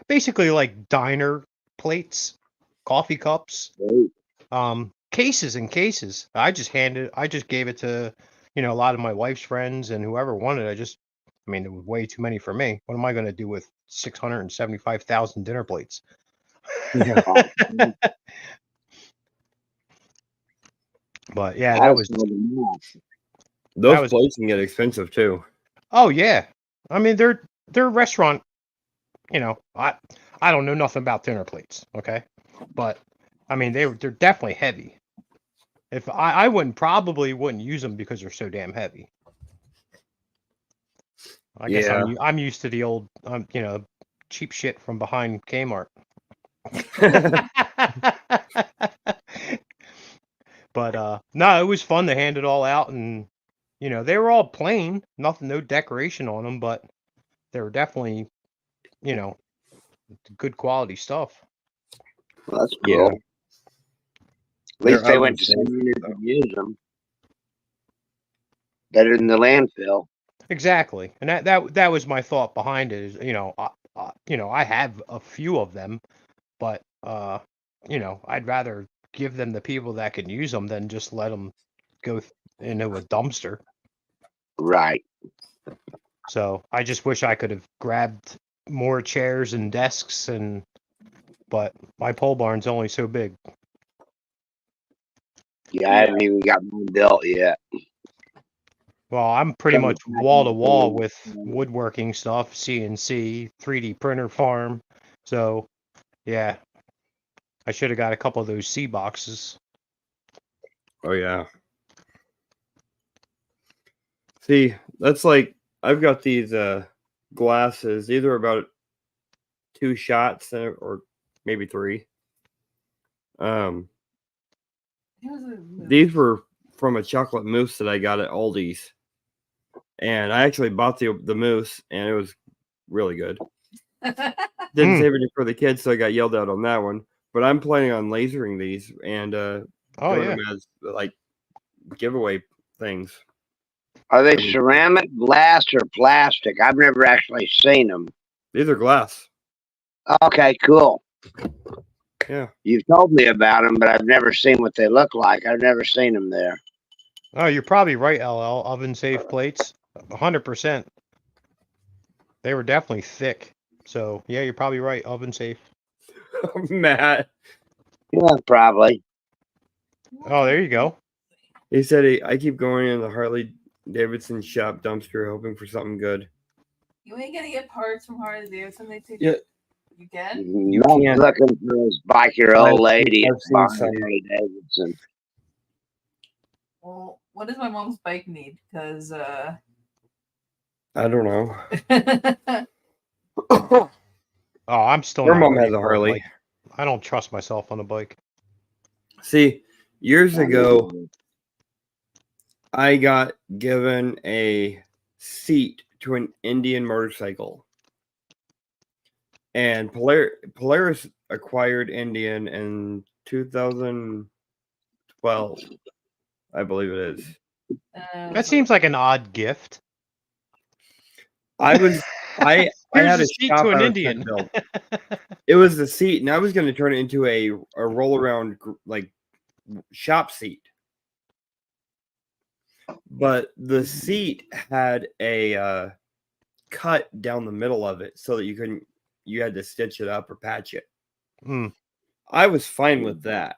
basically like diner plates, coffee cups, cases and cases. I just gave it to a lot of my wife's friends and whoever wanted. I mean, it was way too many for me. What am I going to do with 675,000 dinner plates? Yeah. But yeah, that was Those plates can get expensive too. Oh yeah, I mean they're restaurant. I don't know nothing about dinner plates, okay, but I mean they're definitely heavy. If I probably wouldn't use them because they're so damn heavy. I guess I'm used to the old cheap shit from behind Kmart. But no, it was fun to hand it all out, and they were all plain, no decoration on them, but they were definitely good quality stuff. Well, that's cool. Yeah. At least They're they went to somewhere to use them. Better than the landfill. Exactly, and that was my thought behind it. Is I have a few of them, but I'd rather give them to people that can use them than just let them go into a dumpster. Right. So I just wish I could have grabbed more chairs and desks, but my pole barn's only so big. Yeah, I haven't even got mine built yet. Well, I'm pretty much wall to wall with woodworking stuff, CNC, 3D printer farm. So, yeah, I should have got a couple of those C boxes. Oh yeah. See, that's like I've got these glasses. These are about 2 shots or maybe 3. These were from a chocolate mousse that I got at Aldi's, and I actually bought the mousse, and it was really good. Didn't save any for the kids, so I got yelled out on that one. But I'm planning on lasering these and doing them as like giveaway things. Are they ceramic, glass, or plastic? I've never actually seen them. These are glass. Okay, cool. Yeah. You've told me about them, but I've never seen what they look like. I've never seen them there. Oh, you're probably right, LL. Oven safe plates, 100%. They were definitely thick. So yeah, you're probably right. Oven safe. Matt. Yeah, probably. Oh, there you go. He said I keep going in the Harley Davidson shop dumpster hoping for something good. You ain't gonna get parts from Harley Davidson. They take Yeah. You can? You Not can't. looking for his biker-old lady I've at seen behind some. Harley Davidson. Well, what does my mom's bike need? Because I don't know. Oh, I'm still Your not mom ready has a for Harley. bike. I don't trust myself on a bike. See, years ago, I got given a seat to an Indian motorcycle. And Polaris acquired Indian in 2012, I believe it is. That seems like an odd gift. I had Here's a a seat shop to an out of Indian. Smithville. It was the seat, and I was going to turn it into a roll around like shop seat. But the seat had a cut down the middle of it so that you had to stitch it up or patch it. Hmm. I was fine with that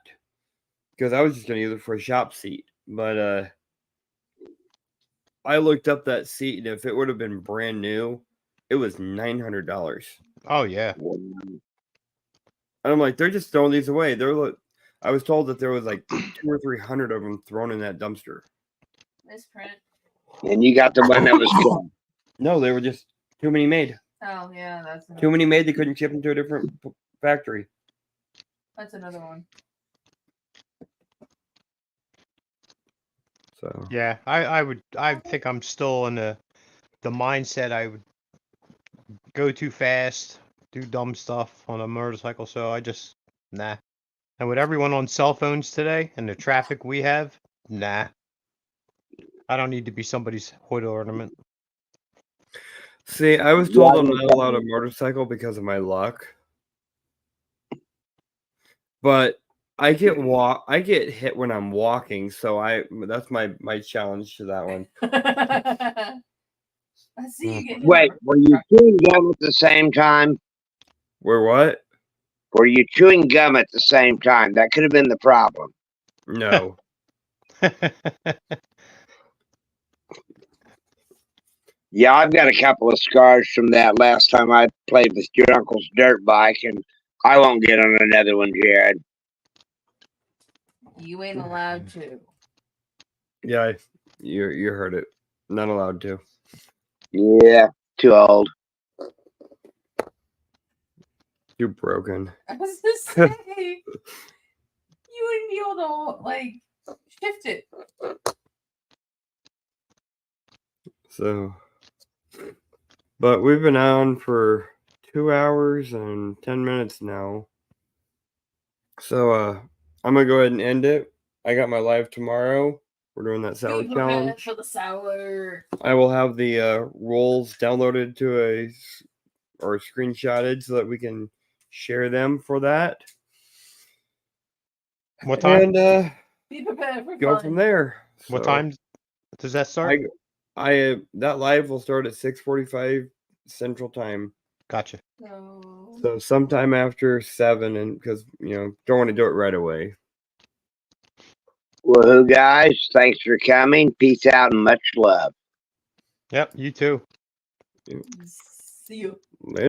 because I was just going to use it for a shop seat. But I looked up that seat, and if it would have been brand new, it was $900. Oh yeah. And I'm like, they're just throwing these away. I was told that there was like 200 or 300 of them thrown in that dumpster. Misprint. And you got the one that was cool. No, they were just too many made. Oh yeah, that's Too many made. They couldn't ship them to a different factory. That's another one. So Yeah, I think I'm still in the mindset I would go too fast, do dumb stuff on a motorcycle, so I just nah. And with everyone on cell phones today and the traffic we have, nah. I don't need to be somebody's hood ornament. see, I was told I'm not allowed a motorcycle because of my luck. But I get hit when I'm walking, so that's my challenge to that one. I see you getting. Wait, were you chewing gum at the same time? Where what? Were you chewing gum at the same time? That could have been the problem. No. Yeah, I've got a couple of scars from that last time I played with your uncle's dirt bike, and I won't get on another one, Jared. You ain't allowed to. Yeah, you heard it. Not allowed to. Yeah, too old. You're broken. I was just saying, you wouldn't be able to like shift it. So, but we've been on for 2 hours and 10 minutes now. So, I'm gonna go ahead and end it. I got my live tomorrow. We're doing that sour Be prepared challenge. for the sour. I will have the rolls downloaded to or screenshotted so that we can share them for that. What time? And Be prepared for go fun. from there. What So, time does that start? that live will start at 6:45 Central Time. Gotcha. So sometime after 7, and because don't want to do it right away. Woohoo, guys. Thanks for coming. Peace out and much love. Yep, you too. See you. Later.